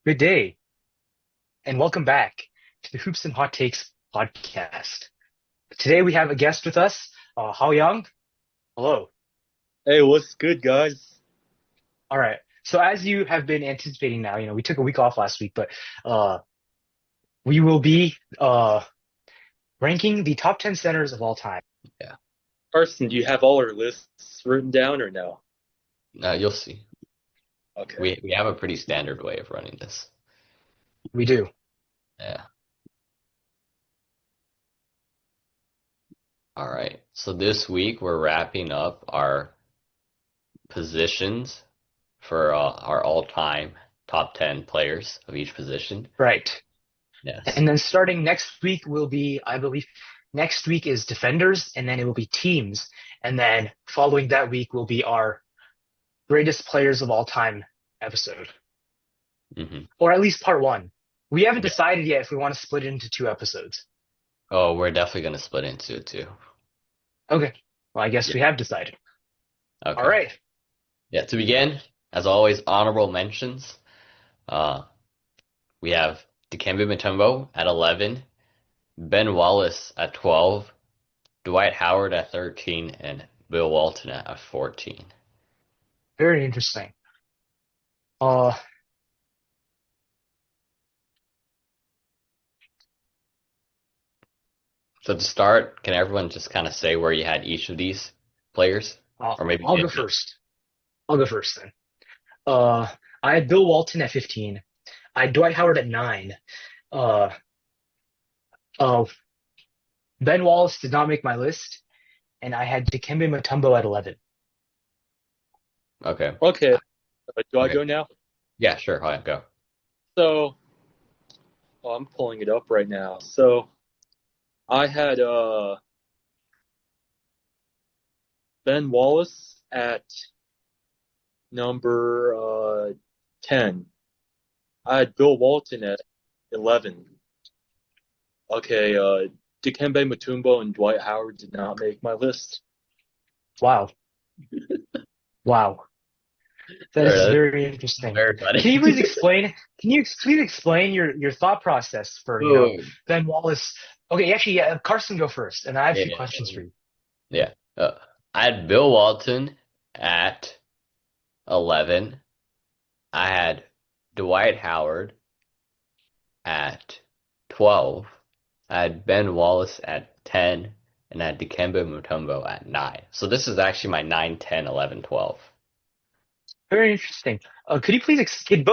Good day, and welcome back to the Hoops and Hot Takes podcast. Today we have a guest with us, Hao Yang. Hello. Hey, what's good, guys? All right. So as you have been anticipating now, we took a week off last week, but uh, we will be ranking the top 10 centers of all time. Yeah. Carson, do you have all our lists written down or no? You'll see. Okay. We have a pretty standard way of running this. We do. Yeah. All right. So this week we're wrapping up our positions for our all-time top 10 players of each position. Right. Yes. And then starting next week will be, I believe, next week is defenders, and then it will be teams. And then following that week will be our greatest players of all time episode, hmm or at least part one. We haven't Yeah. decided yet if we want to split it into two episodes. Oh, we're definitely gonna split into it too. Okay. Well, I guess Yeah. we have decided. All Okay. right. Yeah. To begin, as always, honorable mentions. Uh, we have Dikembe Mutombo at 11, Ben Wallace at 12, Dwight Howard at 13, and Bill Walton at 14. Very interesting. Uh, So to start, can everyone just kind of say where you had each of these players? I'll, Or maybe I'll go first. I'll go first then. Uh, I had Bill Walton at 15. I had Dwight Howard at 9. Uh, uh, Ben Wallace did not make my list, and I had Dikembe Mutombo at 11. Okay. Okay. Do I Okay. go now? Yeah, sure. All right, go. So, I'm pulling it up right now. So, I had Ben Wallace at number 10. I had Bill Walton at 11. Okay, Dikembe Mutombo and Dwight Howard did not make my list. Wow. Wow. That All is right, very that's interesting. very Can you please funny. explain? Can you please explain your thought process for, Ooh. Ben Wallace? Okay, actually, yeah, Carson go first, and I have a Yeah, few questions for you. yeah. I had Bill Walton at 11. I had Dwight Howard at 12. I had Ben Wallace at 10. And I had Dikembe Mutombo at 9. So this is actually my 9, 10, 11, 12. Very interesting. Could you please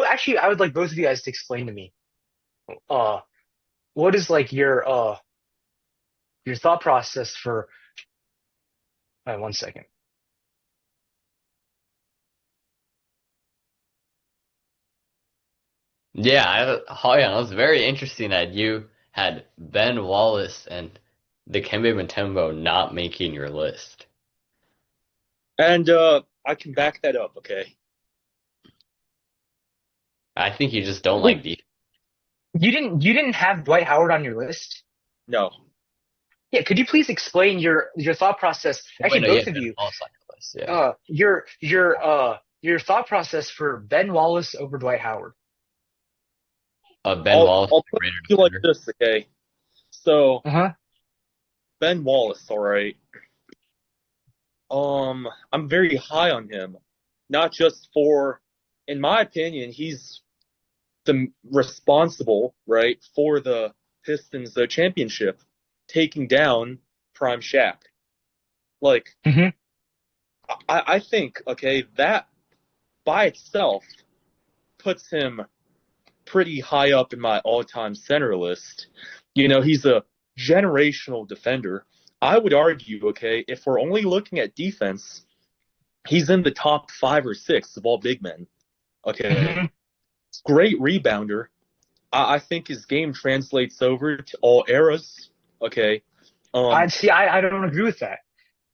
actually, I would like both of you guys to explain to me. Uh, what is like your thought process for? One second. Yeah, oh yeah, that was very interesting that you had Ben Wallace and Dikembe Mutombo not making your list. And I can back that up, okay? I think you just don't like Wait, defense. you didn't have Dwight Howard on your list? No. Yeah, could you please explain your thought process? Wait, Actually, no, you both had of Ben you. Wallace on your list. Yeah. Your thought process for Ben Wallace over Dwight Howard. Ben I'll Wallace, I'll put greater it to you like defender. this, okay? So Uh-huh. Ben Wallace, all right. I'm very high on him, not just for, in my opinion, he's the responsible, right, for the Pistons championship, taking down Prime Shaq. Like, Hmm. I think, okay, that by itself puts him pretty high up in my all-time center list. He's a generational defender. I would argue, okay, if we're only looking at defense, he's in the top 5 or 6 of all big men. Okay, Hmm. great rebounder. I think his game translates over to all eras. Okay, I um, see. I don't agree with that.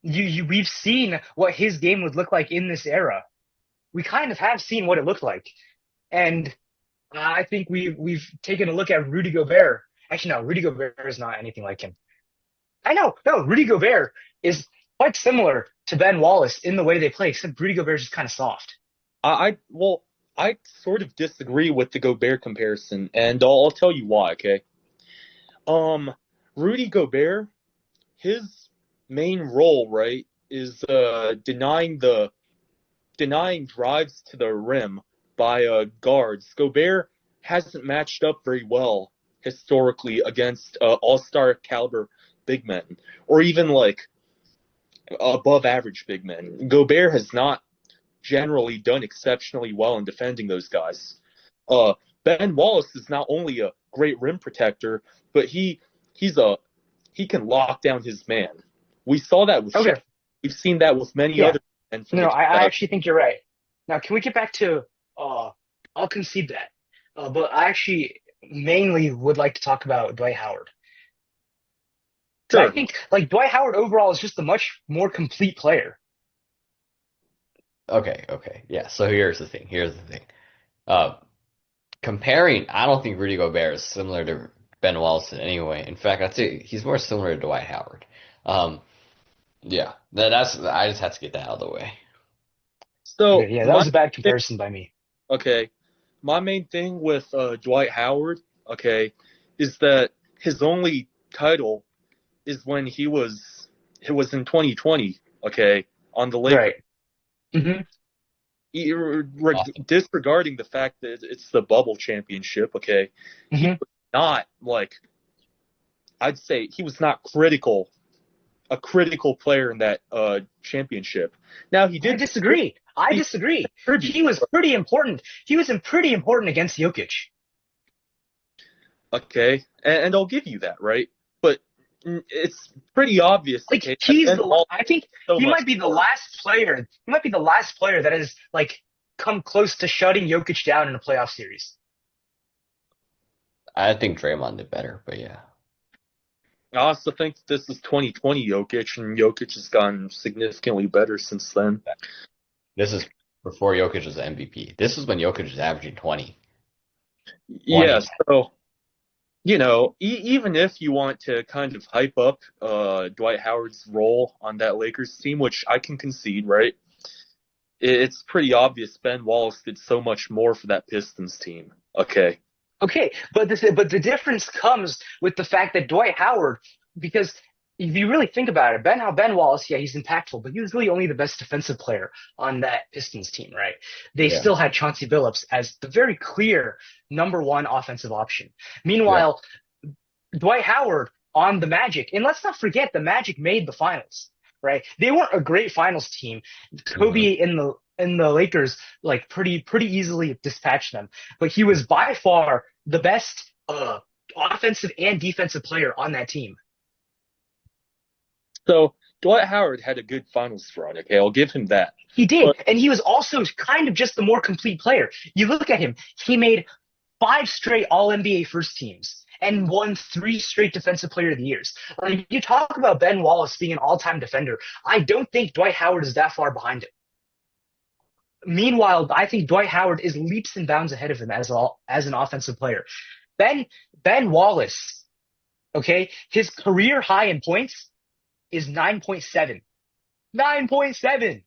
We've seen what his game would look like in this era. We kind of have seen what it looked like, and I think we've taken a look at Rudy Gobert. Actually, no, Rudy Gobert is not anything like him. I know, no, Rudy Gobert is quite similar to Ben Wallace in the way they play, except Rudy Gobert is just kind of soft. well, I sort of disagree with the Gobert comparison, and I'll tell you why. Okay. Um, Rudy Gobert, his main role, right, is denying drives to the rim by guards. Gobert hasn't matched up very well historically against all-star caliber big men, or even like above average big men. Gobert has not generally done exceptionally well in defending those guys. Uh, Ben Wallace is not only a great rim protector, but he's a he can lock down his man. We saw that with Shaq. Okay. We've seen that with many Yeah. other men from No, the I 2000s. actually think you're right. Now, can we get back to, uh, I'll concede that. But I actually mainly would like to talk about Dwight Howard. Because I Sure. think, like, Dwight Howard overall is just a much more complete player. Okay, okay. Yeah, so here's the thing. Here's the thing. Uh, Comparing, I don't think Rudy Gobert is similar to Ben Wallace in any way. In fact, I'd say he's more similar to Dwight Howard. Um, yeah, that's I just had to get that out of the way. So Okay, yeah, that my was a bad thing, comparison by me. okay, my main thing with Dwight Howard, okay, is that his only title is when it was in 2020, okay, on the Lakers. Right. Hmm. Awesome. Disregarding the fact that it's the bubble championship, okay, he Hmm. was not like I'd say he was not a critical player in that championship. Now I disagree. I he disagree. contribute, He was pretty important. He was pretty important against Jokic. okay, and I'll give you that, right? But it's pretty obvious, Like okay, that he's Ben Wallace I think is so he much might be the more. last player. He might be the last player that has like come close to shutting Jokic down in a playoff series. I think Draymond did better, but yeah. I also think this is 2020 Jokic, and Jokic has gotten significantly better since then. This is before Jokic was the MVP. This is when Jokic was averaging 20. 20. Yeah, so even if you want to kind of hype up Dwight Howard's role on that Lakers team, which I can concede, right? It's pretty obvious Ben Wallace did so much more for that Pistons team. Okay. Okay, but the difference comes with the fact that Dwight Howard, because if you really think about it, Ben Wallace, yeah, he's impactful, but he was really only the best defensive player on that Pistons team, right? They Yeah, still had Chauncey Billups as the very clear number one offensive option. yeah. Meanwhile, Dwight Howard on the Magic, and let's not forget the Magic made the finals, right? They weren't a great finals team. Hmm. Kobe in the Lakers like pretty easily dispatched them, but he was by far the best offensive and defensive player on that team. So Dwight Howard had a good finals run, okay, I'll give him that. He did, But and he was also kind of just the more complete player. You look at him; he made five straight All NBA first teams and won three straight Defensive Player of the Years. Like you talk about Ben Wallace being an all-time defender, I don't think Dwight Howard is that far behind him. Meanwhile, I think Dwight Howard is leaps and bounds ahead of him as an offensive player. Ben Ben Wallace, okay, his career high in points is 9.7. 9.7.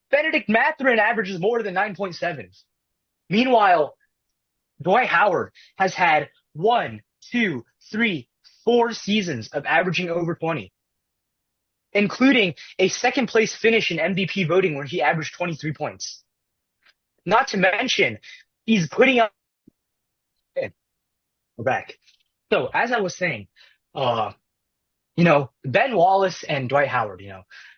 Benedict Mathurin averages more than 9.7. Meanwhile, Dwight Howard has had one, two, three, 4 seasons of averaging over 20, including a second place finish in MVP voting where he averaged 23 points. Not to mention, he's putting up. We're back. So, as I was saying, uh, Ben Wallace and Dwight Howard,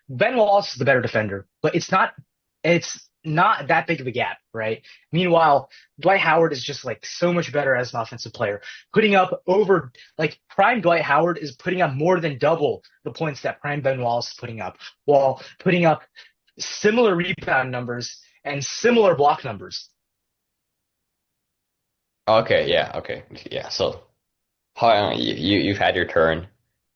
Ben Wallace is the better defender, but it's not that big of a gap, right? Meanwhile, Dwight Howard is just like so much better as an offensive player, putting up over like prime Dwight Howard is putting up more than double the points that prime Ben Wallace is putting up, while putting up similar rebound numbers and similar block numbers. Okay, yeah, okay. Yeah, so you've had your turn.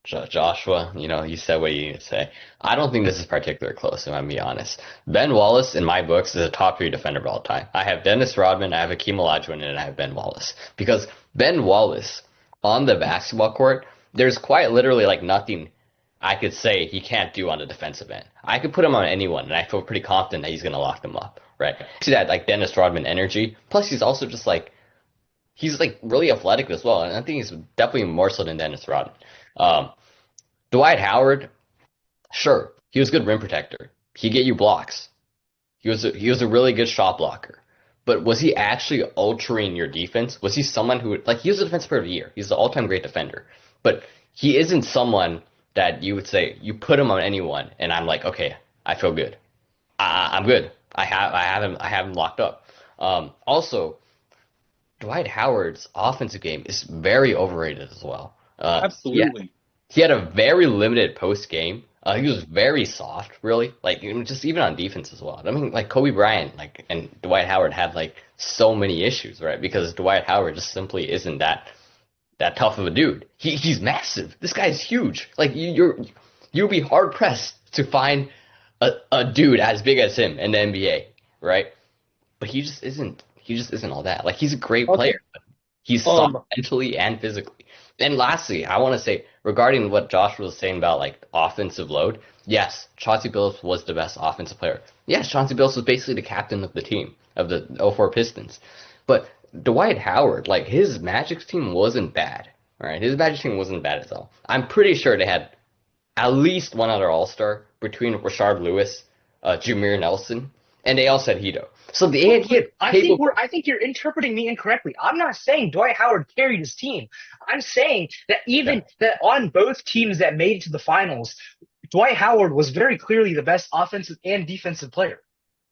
Joshua, you said what you need to say. I don't think this is particularly close, if I'm being honest. Ben Wallace, in my books, is a top three defender of all time. I have Dennis Rodman, I have Hakeem Olajuwon, and I have Ben Wallace. Because Ben Wallace, on the basketball court, there's quite literally like nothing I could say he can't do on the defensive end. I could put him on anyone, and I feel pretty confident that he's going to lock them up, right? See that like Dennis Rodman energy. Plus, he's also just like he's like really athletic as well, and I think he's definitely more so than Dennis Rodman. Um, Dwight Howard, sure, he was a good rim protector. He get you blocks. He was a really good shot blocker. But was he actually altering your defense? Was he someone who like he was a defensive player of the year? He's the all-time great defender. But he isn't someone that you would say you put him on anyone, and I'm like, okay, I feel good. I'm good. I have him locked up. Also, Dwight Howard's offensive game is very overrated as well. Yeah, Absolutely. he had a very limited post game. He was very soft, really. Like just even on defense as well. I mean, like Kobe Bryant, like and Dwight Howard had like so many issues, right? Because Dwight Howard just simply isn't that tough of a dude. He's massive. This guy is huge. Like you'll be hard pressed to find a dude as big as him in the NBA, right? But he just isn't. He just isn't all that. Like he's a great Okay. player. But he's soft Um. mentally and physically. And lastly, I want to say regarding what Josh was saying about like offensive load. Yes, Chauncey Billups was the best offensive player. Yes, Chauncey Billups was basically the captain of the team of the '04 Pistons. But Dwight Howard, like his Magic team wasn't bad. All right, his Magic team wasn't bad at all. I'm pretty sure they had at least one other All Star between Rashard Lewis, Jameer Nelson, and they all said Hito. So he had capable. I think you're interpreting me incorrectly. I'm not saying Dwight Howard carried his team. I'm saying that Yeah. even that on both teams that made it to the finals, Dwight Howard was very clearly the best offensive and defensive player.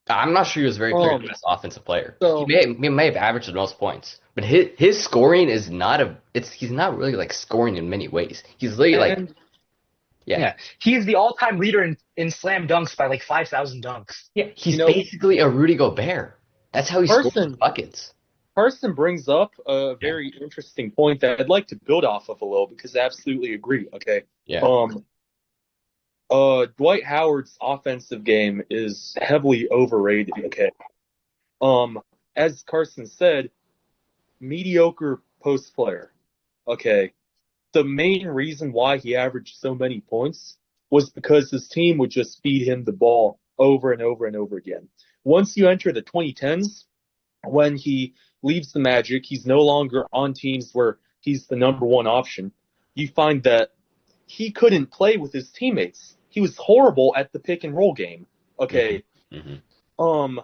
I'm not sure he was very clear the Um. best offensive player. He So. may have averaged the most points, but his scoring is not a. It's he's not really like scoring in many ways. He's literally like And yeah. Yeah, he is the all-time leader in slam dunks by like 5,000 dunks. Yeah, you he's know, basically a Rudy Gobert. That's how he scores his Carson buckets. Carson brings up a Yeah, very interesting point that I'd like to build off of a little because I absolutely agree. Okay. yeah. Um. Dwight Howard's offensive game is heavily overrated. Okay. Um. As Carson said, mediocre post player. Okay. The main reason why he averaged so many points was because his team would just feed him the ball over and over and over again. Once you enter the 2010s, when he leaves the Magic, he's no longer on teams where he's the number one option. You find that he couldn't play with his teammates. He was horrible at the pick and roll game. hmm Okay. hmm Um,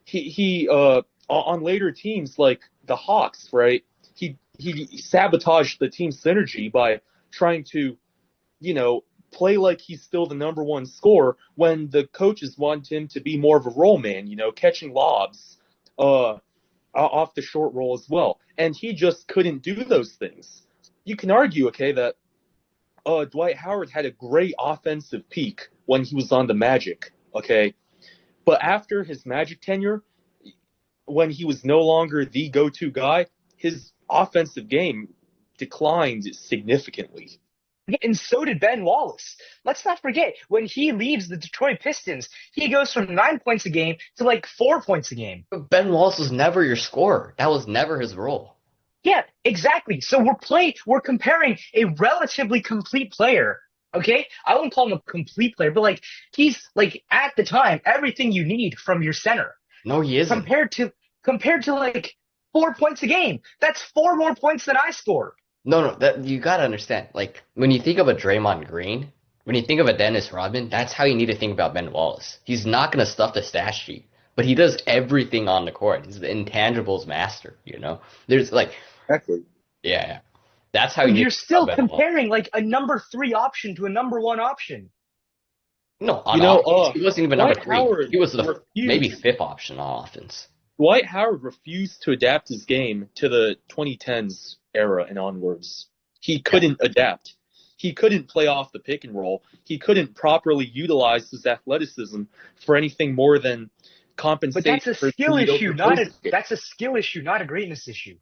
he on later teams like the Hawks, right? He sabotaged the team synergy by trying to, you know, play like he's still the number one scorer when the coaches want him to be more of a roll man, catching lobs off the short roll as well. And he just couldn't do those things. You can argue, okay, that Dwight Howard had a great offensive peak when he was on the Magic, okay? But after his Magic tenure, when he was no longer the go-to guy, his offensive game declined significantly. And so did Ben Wallace. Let's not forget, when he leaves the Detroit Pistons, he goes from 9 points a game to like 4 points a game. But Ben Wallace was never your scorer. That was never his role. Yeah, exactly. So we're comparing a relatively complete player. Okay? I wouldn't call him a complete player, but like he's like at the time everything you need from your center. No, he isn't. Compared to like 4 points a game. That's four more points than I score. No, that you gotta understand. Like when you think of a Draymond Green, when you think of a Dennis Rodman, that's how you need to think about Ben Wallace. He's not gonna stuff the stat sheet, but he does everything on the court. He's the intangibles master. There's like, Exactly. yeah. That's how you But need you're to think about still Ben Wallace. comparing like a number 3 option to a number 1 option. No, on You know, offense, he wasn't even number Dwight three. Howard He was the maybe refused. fifth option on offense. Dwight Howard refused to adapt his game to the 2010s era and onwards. He Yeah. couldn't adapt. He couldn't play off the pick and roll. He couldn't properly utilize his athleticism for anything more than But compensate that's a for the skill issue, mediocre post game. that's a skill issue, not a greatness issue.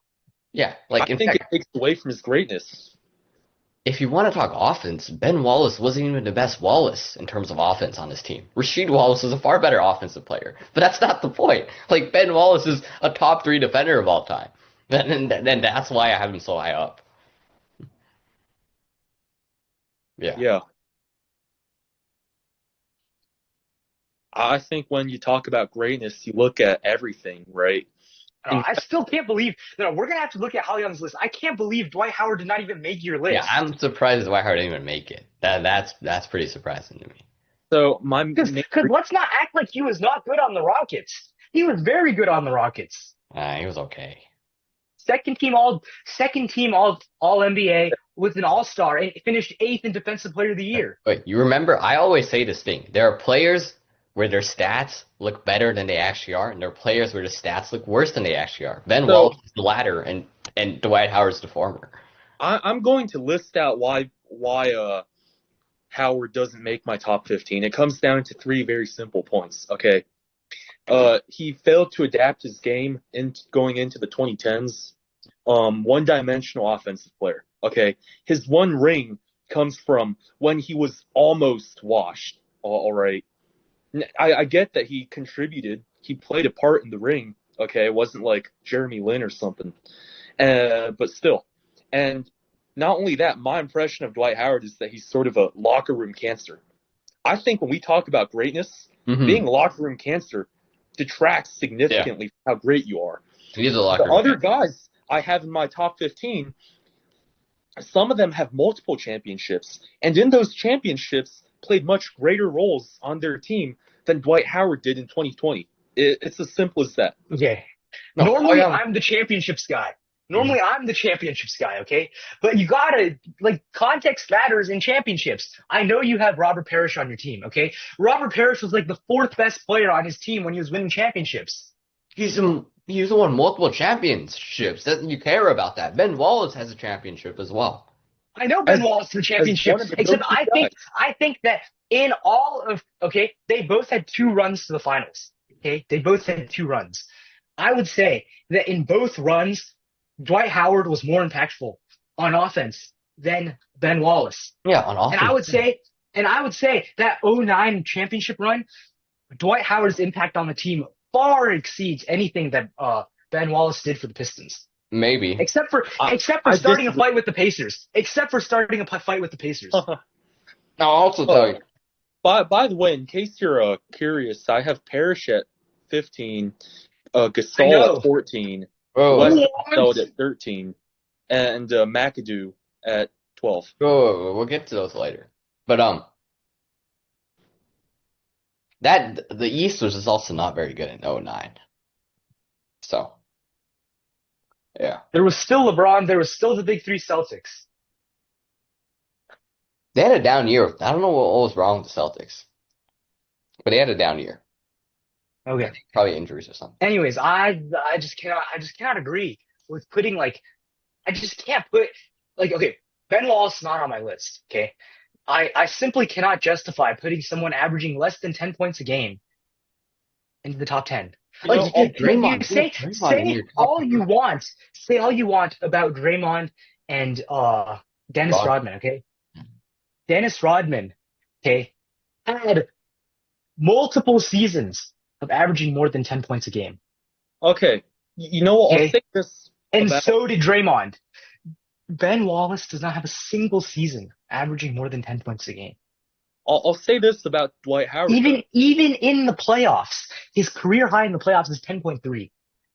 Yeah, I like in think it fact, takes away from his greatness. if you want to talk offense, Ben Wallace wasn't even the best Wallace in terms of offense on his team. Rasheed Wallace is a far better offensive player, but that's not the point. Like Ben Wallace is a top 3 defender of all time, and, then that's why I have him so high up. Yeah. Yeah. I think when you talk about greatness, you look at everything, right? And I still can't believe. No, we're gonna have to look at Hollyon's list. I can't believe Dwight Howard did not even make your Yeah, list. I'm surprised Dwight Howard didn't even make it. That's pretty surprising to me. so my Because let's not act like he was not good on the Rockets. He was very good on the Rockets. He was okay. Second team all NBA with an All Star and finished eighth in Defensive Player of the Year. But you remember, I always say this thing. There are players where their stats look better than they actually are, and there are players where the stats look worse than they actually are. Ben so Wallace is the latter, and Dwight Howard's the former. I'm going to list out why Howard doesn't make my top 15. It comes down to three very simple points. Okay. He failed to adapt his game in going into the 2010s. One-dimensional offensive player. Okay. His one ring comes from when he was almost washed. All right. I get that he contributed. He played a part in the ring. Okay. It wasn't like Jeremy Lin or something. But still. And not only that, my impression of Dwight Howard is that he's sort of a locker room cancer. I think when we talk about greatness, being a locker room cancer detracts significantly from how great you are. He's a The locker room other guy. guys I have in my top 15, some of them have multiple championships, and in those championships played much greater roles on their team than Dwight Howard did in 2020. It's as simple as that. Okay. No, Normally, Hollion, I'm the championships guy. Normally, I'm the championships guy, okay? But you gotta, context matters in championships. I know you have Robert Parrish on your team, okay? Robert Parrish was like the fourth best player on his team when he was winning championships. he's won multiple championships. Doesn't you care about that? Ben Wallace has a championship as well. I know As Ben Wallace the as championship, one of the except go-to guys. I think that in all of, okay, they both had two runs to the finals, okay? They both had two runs. I would say that in both runs, Dwight Howard was more impactful on offense than Ben Wallace. Yeah, on And I offense. would say that '09 championship run, Dwight Howard's impact on the team far exceeds anything that Ben Wallace did for the Pistons. Maybe. Except for I starting a disagree. fight with the Pacers. Except for starting a fight with the Pacers. I'll also tell you. By the way, in case you're curious, I have Parrish at 15, I Gasol know. at 14, Oh, Westfield at 13, and McAdoo at 12. we'll get to those later. But that the East was just also not very good in '09. So yeah, There was still LeBron. There was still the big three Celtics. they had a down year. I don't know what was wrong with the Celtics, but they had a down year. Okay. Probably injuries or something. Anyways, I just cannot agree with putting I just can't put okay, Ben Wallace is not on my list. Okay. I simply cannot justify putting someone averaging less than 10 points a game into the top 10. You know, Draymond, You say Draymond in your top all you want. Say all you want about Draymond and Dennis Rodman. Rodman, okay? Dennis Rodman, okay, had multiple seasons of averaging more than 10 points a game. Okay, you know what? I'll Okay. say this And about so did Draymond. Ben Wallace does not have a single season averaging more than 10 points a game. I'll say this about Dwight Howard. Even in the playoffs, his career high in the playoffs is 10.3.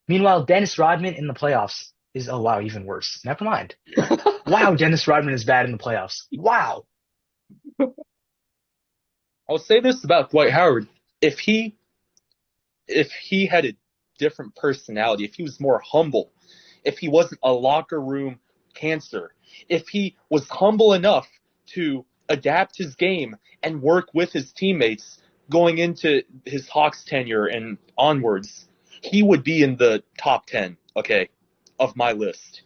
Meanwhile, Dennis Rodman in the playoffs is, oh wow, even worse. Never mind. Wow, Dennis Rodman is bad in the playoffs. Wow. I'll say this about Dwight Howard. If he had a different personality, if he was more humble, if he wasn't a locker room cancer, if he was humble enough to adapt his game and work with his teammates going into his Hawks tenure and onwards, he would be in the top 10, okay, of my list.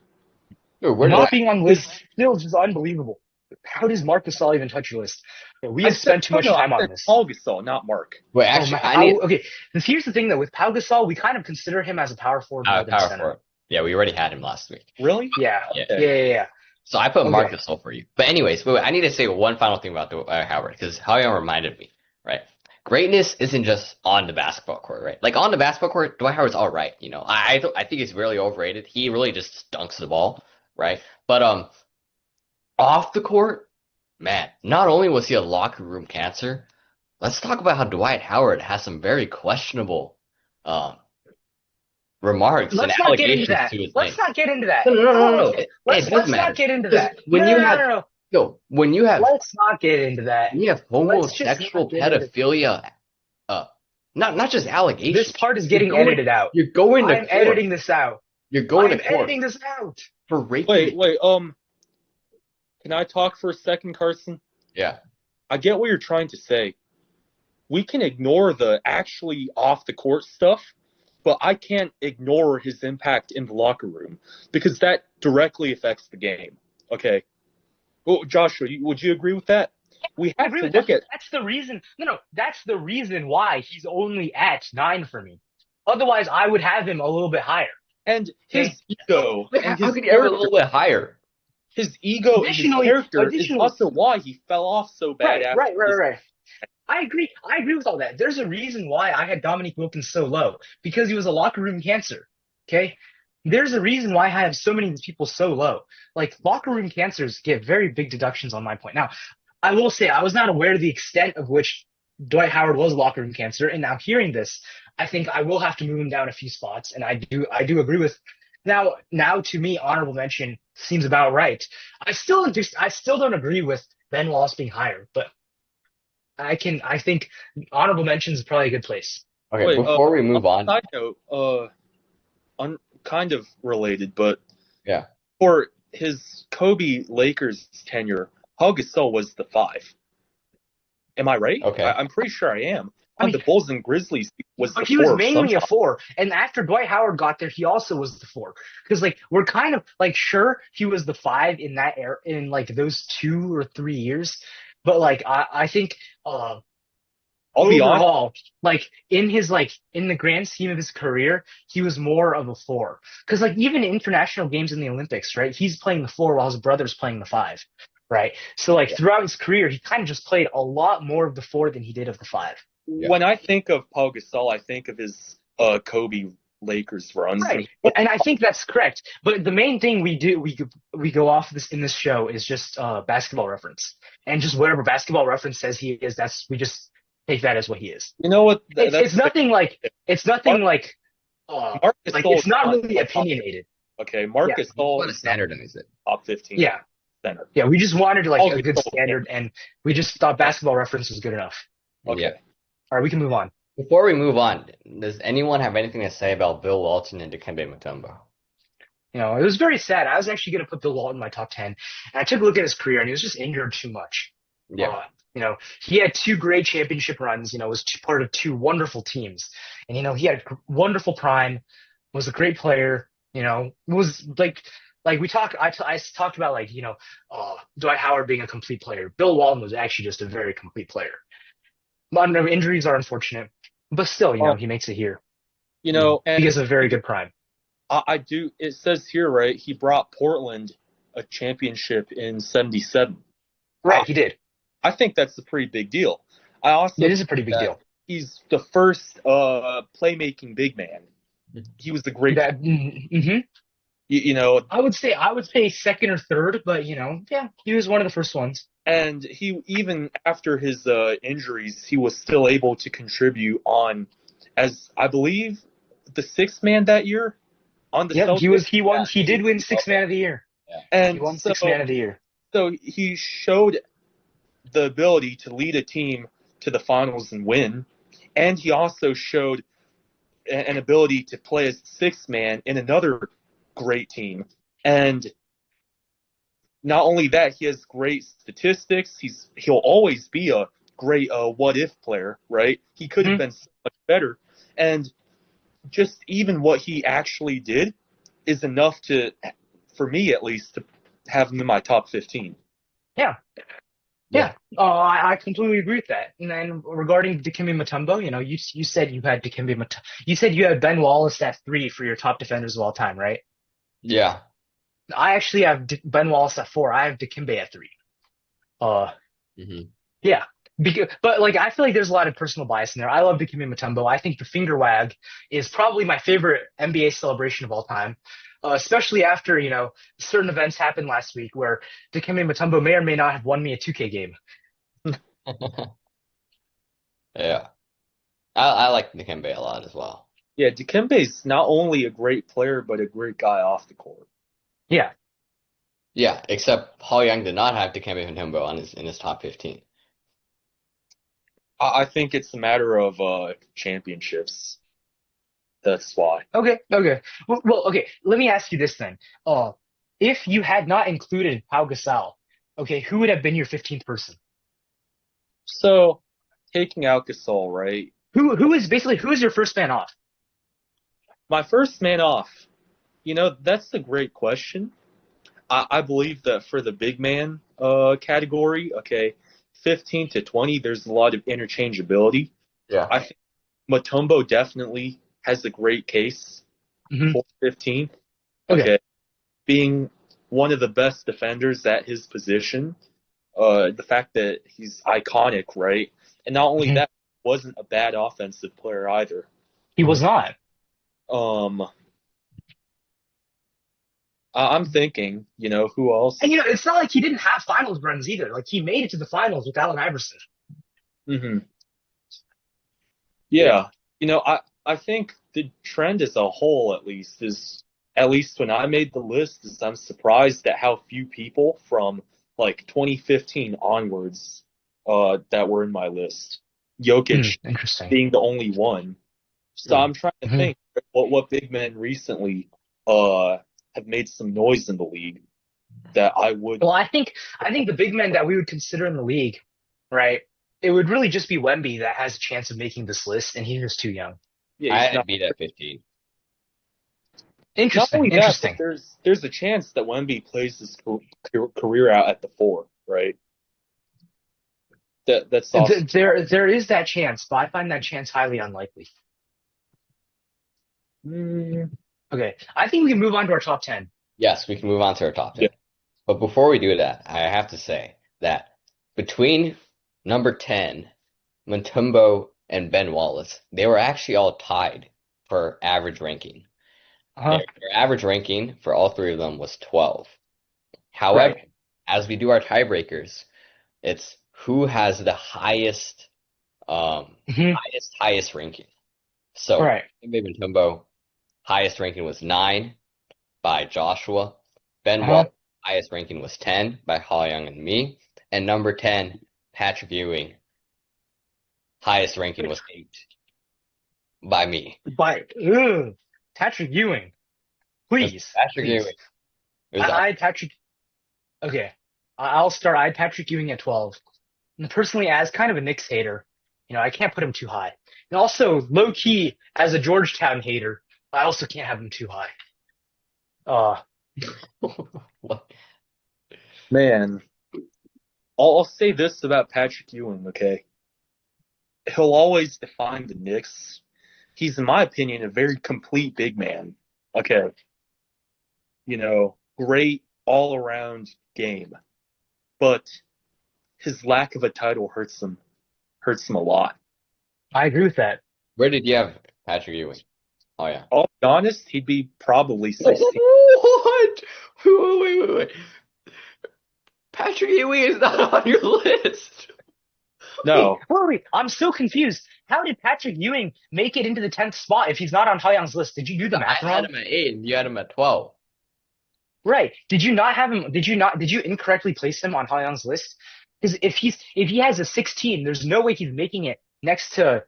Dude, where did Not I, being on the list still is just unbelievable. How does Marc Gasol even touch your list? We have spent too much time I on said this. Paul Gasol, not Mark. wait, Oh, actually, my, I need okay, here's the thing though. With Pau Gasol, we kind of consider him as a power forward more than a power center. forward. Yeah, we already had him last week. Really? Yeah. Yeah. Yeah. So I put Marc Okay. Gasol for you. But anyways, wait, I need to say one final thing about Howard, because Howard reminded me, right? Greatness isn't just on the basketball court, right? Like on the basketball court, Dwight Howard's all right. You know, I think he's really overrated. He really just dunks the ball, right? But off the court, Man, not only was he a locker room cancer, let's talk about how Dwight Howard has some very questionable um, remarks and Let's not get into allegations that. to his Let's name. not get into that. No, no, no, Come no, on, no, no. It does let's not matter get into because that. when you have Let's not get into that. Let's just homosexual not get into pedophilia, uh, not just this allegations. part is getting edited out. You're going to I'm court. editing this out. You're going to I'm court editing this out. for raping. Wait. Can I talk for a second, Carson? Yeah. I get what you're trying to say. We can ignore the actually off the court stuff, but I can't ignore his impact in the locker room because that directly affects the game. Okay. Well, Joshua, would you agree with that? We I have agree to with look that. at That's the reason. No, that's the reason why he's only at 9 for me. Otherwise, I would have him a little bit higher. and his Okay? ego Wait, and how his could he ever a character. little bit higher? His ego and his character is Additionally, also why he fell off so bad after his. right. I agree. I agree with all that. There's a reason why I had Dominique Wilkins so low because he was a locker room cancer. Okay. There's a reason why I have so many people so low. Like locker room cancers get very big deductions on my point. Now, I will say I was not aware of the extent of which Dwight Howard was a locker room cancer, and now hearing this, I think I will have to move him down a few spots. And I do agree with. Now to me, honorable mention seems about right. I still don't agree with Ben Wallace being higher, but I think honorable mention is probably a good place. Okay, Wait, before we move on, side note, kind of related, but yeah. for his Kobe Lakers tenure, Pau Gasol was the 5. Am I right? Okay. I'm pretty sure I am. I On mean, the Bulls and Grizzlies was the but he was 4 mainly a sometimes. 4, and after Dwight Howard got there, he also was the 4. Because like we're kind of like sure he was the 5 in that era in like those 2 or 3 years, but I think I'll be honest. overall, in the grand scheme of his career, he was more of a 4. Because like even in international games in the Olympics, right? He's playing the 4 while his brother's playing the 5, right? So like throughout his career, he kind of just played a lot more of the 4 than he did of the 5. Yeah. When I think of Pau Gasol, I think of his Kobe Lakers runs. Right, and I think that's correct. But the main thing we go off this in this show is just basketball reference, and just whatever basketball reference says he is, we just take that as what he is. You know what? It's nothing like Marc like Gasol it's not is really opinionated. Okay, Marc Yeah. Gasol What a is not standardize it. top 15 Yeah, center. yeah. We just wanted like Oh, a good Gasol, standard, and we just thought basketball reference was good enough. Okay. Yeah. All right, we can move on. Before we move on, does anyone have anything to say about Bill Walton and Dikembe Mutombo? You know, it was very sad. I was actually going to put Bill Walton in my top 10, and I took a look at his career, and he was just injured too much. Yeah. You know, he had 2 great championship runs. You know, was part of 2 wonderful teams, and you know, he had a wonderful prime. Was a great player. You know, was like we talked. I talked about like Dwight Howard being a complete player. Bill Walton was actually just a very complete player. Injuries are unfortunate, but still, you know, he makes it here. You know, and He has a very good prime. I do. It says here, right? He brought Portland a championship in '77. Right, he did. I think that's a pretty big deal. I also It is a pretty big think deal. that he's the first playmaking big man. He was the great. You know, I would say second or third, but you know, yeah, he was one of the first ones. and he even after his injuries, he was still able to contribute on, as I believe, the 6th man that year on the. Yeah, Celtics. He did win 6th man of the year. And He won so, 6th man of the year. So he showed the ability to lead a team to the finals and win, and he also showed an ability to play as 6th man in another great team. And not only that, he has great statistics. He'll always be a great what if player, right? He could have been so much better. And just even what he actually did is enough to, for me at least, to have him in my top 15. Yeah. I completely agree with that. And then regarding Dikembe Mutombo, you know, you said you had you said you had Ben Wallace at 3 for your top defenders of all time, right? Yeah. I actually have Ben Wallace at 4. I have Dikembe at 3. Yeah. But like I feel like there's a lot of personal bias in there. I love Dikembe Mutombo. I think the finger wag is probably my favorite NBA celebration of all time. especially after, certain events happened last week where Dikembe Mutombo may or may not have won me a 2K game. Yeah. I like Dikembe a lot as well. Yeah, Dikembe's not only a great player, but a great guy off the court. Yeah. Yeah, except Paul Young did not have Dikembe Mutombo in his top 15. I think it's a matter of championships. That's why. Okay. Okay. Okay. Let me ask you this then. If you had not included Pau Gasol, okay, who would have been your 15th person? So, taking out Gasol, right? Who is your first man off? My first man off. That's a great question. I believe that for the big man category, okay, 15 to 20, there's a lot of interchangeability. Yeah. I think Mutombo definitely has a great case Hmm. for 15. Okay. Okay. Being one of the best defenders at his position, the fact that he's iconic, right? And not only Hmm. that, wasn't a bad offensive player either. He was not. Um, I'm thinking, who else? And it's not like he didn't have finals runs either. Like he made it to the finals with Allen Iverson. Hmm. Yeah. I think the trend as a whole, at least when I made the list, is I'm surprised at how few people from like 2015 onwards that were in my list. Jokic Interesting. being the only one. So I'm trying to Hmm. think what big men recently have made some noise in the league that I would. Well, I think the big men that we would consider in the league, right? It would really just be Wemby that has a chance of making this list, and he's just too young. Yeah, I he's had not. beat at 15. Not Interesting. only that, but Interesting. there's a chance that Wemby plays his career out at the 4, right? That's also. There is that chance, but I find that chance highly unlikely. Mm, Okay, I think we can move on to our top 10. Yes, we can move on to our top yeah. 10. But before we do that, I have to say that between number 10, Mutombo and Ben Wallace, they were actually all tied for average ranking. Uh-huh. Their average ranking for all three of them was 12. However, Right. as we do our tiebreakers, it's who has the highest, Hmm. highest ranking. So, Right. Dikembe Mutombo, highest ranking was 9 by Joshua. Ben Uh-huh. Wallace, highest ranking was 10 by Young and me. And number 10, Patrick Ewing, highest ranking was 8 by me. Patrick Ewing, It was please, Patrick please. Ewing. It was I had Patrick. Okay, I'll start. I had Patrick Ewing at 12. And personally, as kind of a Knicks hater, I can't put him too high. And also, low key, as a Georgetown hater, I also can't have him too high. Uh, What? Man, I'll say this about Patrick Ewing, okay? He'll always define the Knicks. He's, in my opinion, a very complete big man. Okay. Great all-around game. But his lack of a title hurts him a lot. I agree with that. Where did you have Patrick Ewing? Oh, yeah. I'll be honest, he'd be probably 16. What? Wait. Patrick Ewing is not on your list. No. Wait. I'm so confused. How did Patrick Ewing make it into the 10th spot if he's not on Young's list? Did you do the math I had wrong? him at 8 and you had him at 12. Right. Did you not have him? Did you incorrectly place him on Young's list? Because if he has a 16, there's no way he's making it next to,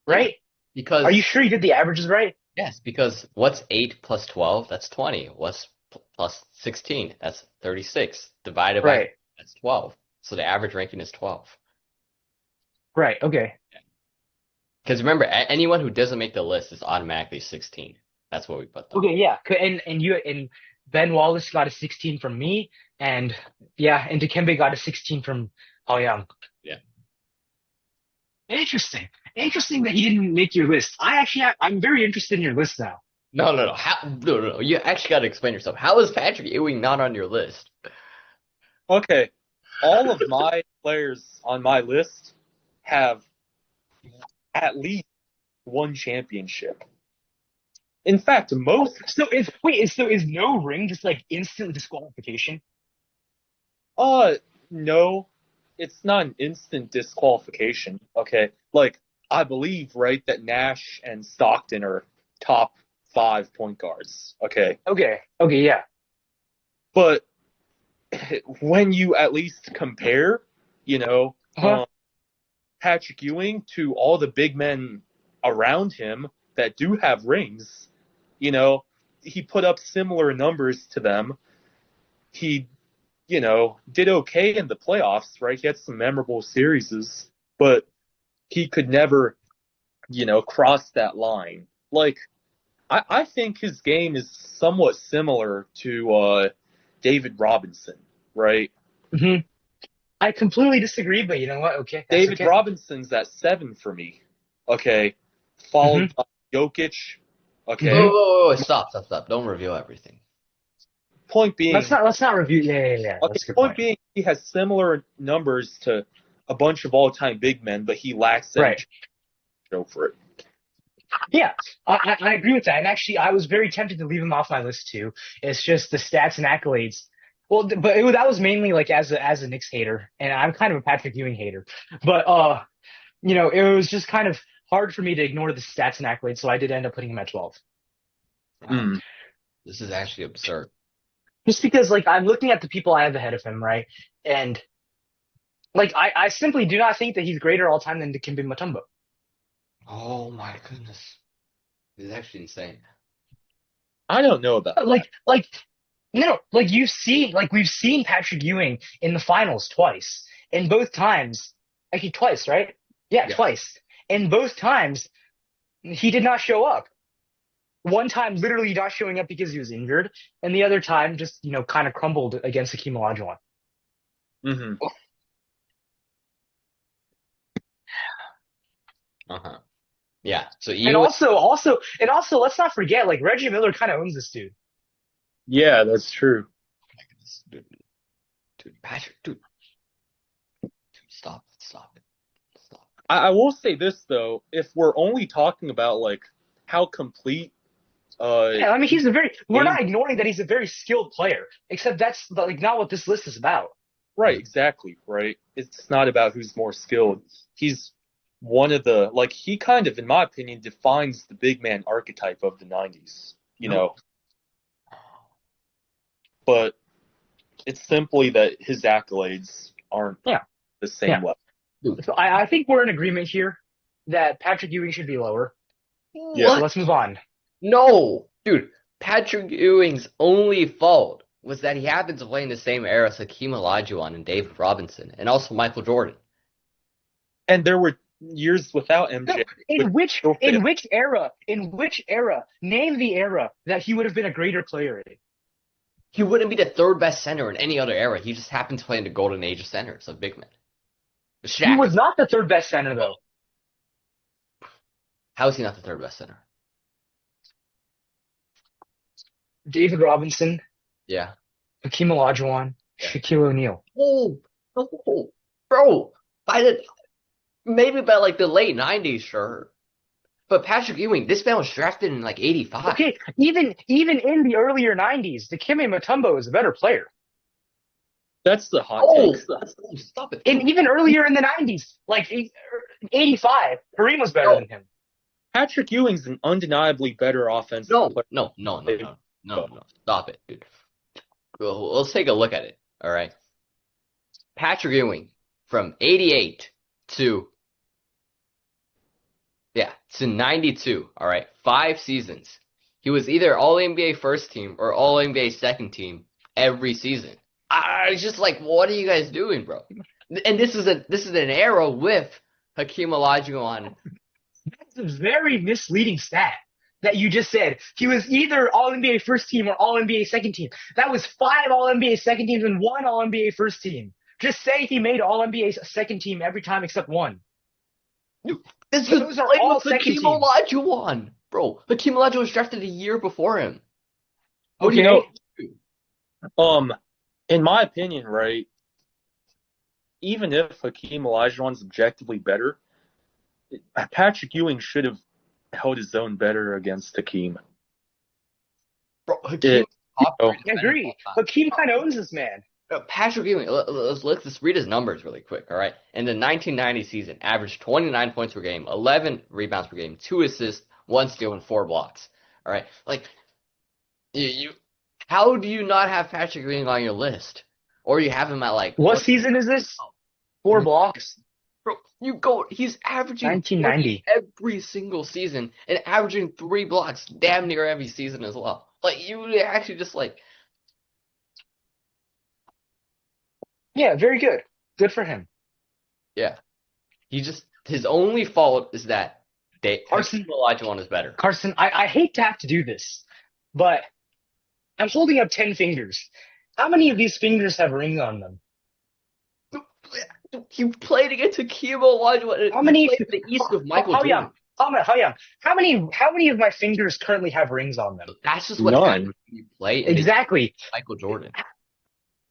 right? Because Are you sure you did the averages right? yes, because what's 8 plus 12? That's 20. What's plus 16? That's 36. Divided by Right. that's 12. So the average ranking is 12. Right. Okay. Because remember, anyone who doesn't make the list is automatically 16. That's what we put them. Okay. Yeah. And Ben Wallace got a 16 from me, and Dikembe got a 16 from Young. Yeah. Interesting. Interesting that he didn't make your list. I'm very interested in your list now. No. No. You actually got to explain yourself. How is Patrick Ewing not on your list? Okay. All of my players on my list have at least one championship. In fact, most So is no ring just like instant disqualification? uh no, it's not an instant disqualification. Okay, like I believe right that Nash and Stockton are top 5 point guards. Okay, Okay. Okay. Yeah. but when you at least compare, you know, Huh? Patrick Ewing to all the big men around him that do have rings, you know, he put up similar numbers to them. He, did okay in the playoffs, right? He had some memorable series, but he could never, cross that line. Like, I think his game is somewhat similar to David Robinson, right? Hmm. I completely disagree, but you know what? Okay, that's David okay. Robinson's at 7 for me. Okay. Hmm. Followed by Jokic. Whoa, Okay. Hmm. whoa, whoa, stop. Don't reveal everything. Point Let's being, not let's not review. Yeah. okay, That's a good point point. being, he has similar numbers to a bunch of all-time big men, but he lacks any Right. show for it. Yeah, I agree with that. And actually, I was very tempted to leave him off my list too. It's just the stats and accolades. Well, but that was mainly like as a Knicks hater, and I'm kind of a Patrick Ewing hater. But it was just kind of hard for me to ignore the stats and accolades, so I did end up putting him at 12. Wow, Mm. this is actually absurd. Just because like I'm looking at the people I have ahead of him, right? And like I simply do not think that he's greater all time than Dikembe Mutombo. Oh my goodness. This is actually insane. I don't know about that. Like no, like we've seen Patrick Ewing in the finals twice, and both times, actually twice, right? Yeah, Yeah. twice. And both times he did not show up. One time literally not showing up because he was injured, and the other time just kind of crumbled against Hakeem Olajuwon. Hmm. Uh-huh. Yeah. So And Ewing, also, let's not forget, like Reggie Miller kind of owns this dude. Yeah, that's true. dude, Patrick, stop it. Stop. I will say this though, if we're only talking about like how complete Yeah, I mean we're game, not ignoring that he's a very skilled player, except that's like not what this list is about. right, exactly, right? It's not about who's more skilled. He's one of the like he kind of, in my opinion, defines the big man archetype of the '90s. No. But it's simply that his accolades aren't Yeah, the yeah. same level. Dude, So I think we're in agreement here that Patrick Ewing should be lower. Yeah. So what? let's move on. No, dude. Patrick Ewing's only fault was that he happened to play in the same era as Hakeem Olajuwon and David Robinson, and also Michael Jordan. And there were years without No, MJ with in which still in failed. which era? In which era? Name the era that he would have been a greater player in. He wouldn't be the third best center in any other era. He just happened to play in the golden age of centers of big men. He Shaq. was not the third best center though. How is he not the third best center? David Robinson, Yeah. Hakeem Olajuwon, Yeah. Shaquille O'Neal. Oh, no, bro. Maybe by like the late '90s, sure. But Patrick Ewing, this man was drafted in like '85. Okay, even in the earlier '90s, Dikembe Mutombo is a better player. That's the hot Oh, take. stop it. And even earlier in the '90s, like '85, Kareem was better No, than him. Patrick Ewing's an undeniably better offensive no, player. no. Stop it, dude. Well, let's take a look at it. All right. Patrick Ewing from '88 to to '92. All right, 5 seasons. He was either All NBA first team or All NBA second team every season. I was just like, what are you guys doing, bro? And this is an era with Hakeem Olajuwon. That's a very misleading stat that you just said. He was either All NBA first team or All NBA second team. That was 5 All NBA second teams and 1 All NBA first team. Just say he made All NBA second team every time except 1. Those are all with second Hakeem teams. Olajuwon, bro. Hakeem Olajuwon was drafted a year before him. Okay. In my opinion, right, even if Hakeem Olajuwon's objectively better, Patrick Ewing should have held his own better against Hakeem. Bro, Hakeem It, you top know, three I defender of agree. all time. Hakeem kind of owns this man. Patrick Ewing, let's read his numbers really quick, all right? In the 1990 season, averaged 29 points per game, 11 rebounds per game, 2 assists, 1 steal, and 4 blocks. All right? Like, you how do you not have Patrick Ewing on your list? Or you have him at like, What what? season is this? In 4 the blocks. he's averaging 40 1990. every single season and averaging 3 blocks damn near every season as well. Like, you actually just like, Yeah, very good. Good for him. yeah. His only fault is that Hakeem Carson, Olajuwon is better. Carson, I hate to have to do this, but I'm holding up 10 fingers. How many of these fingers have rings on them? You played against Hakeem Olajuwon. How You many? played in the East with Michael How young? Jordan. How young? How many of my fingers currently have rings on them? That's just what happens none. when you play in the East Exactly. with Michael Jordan.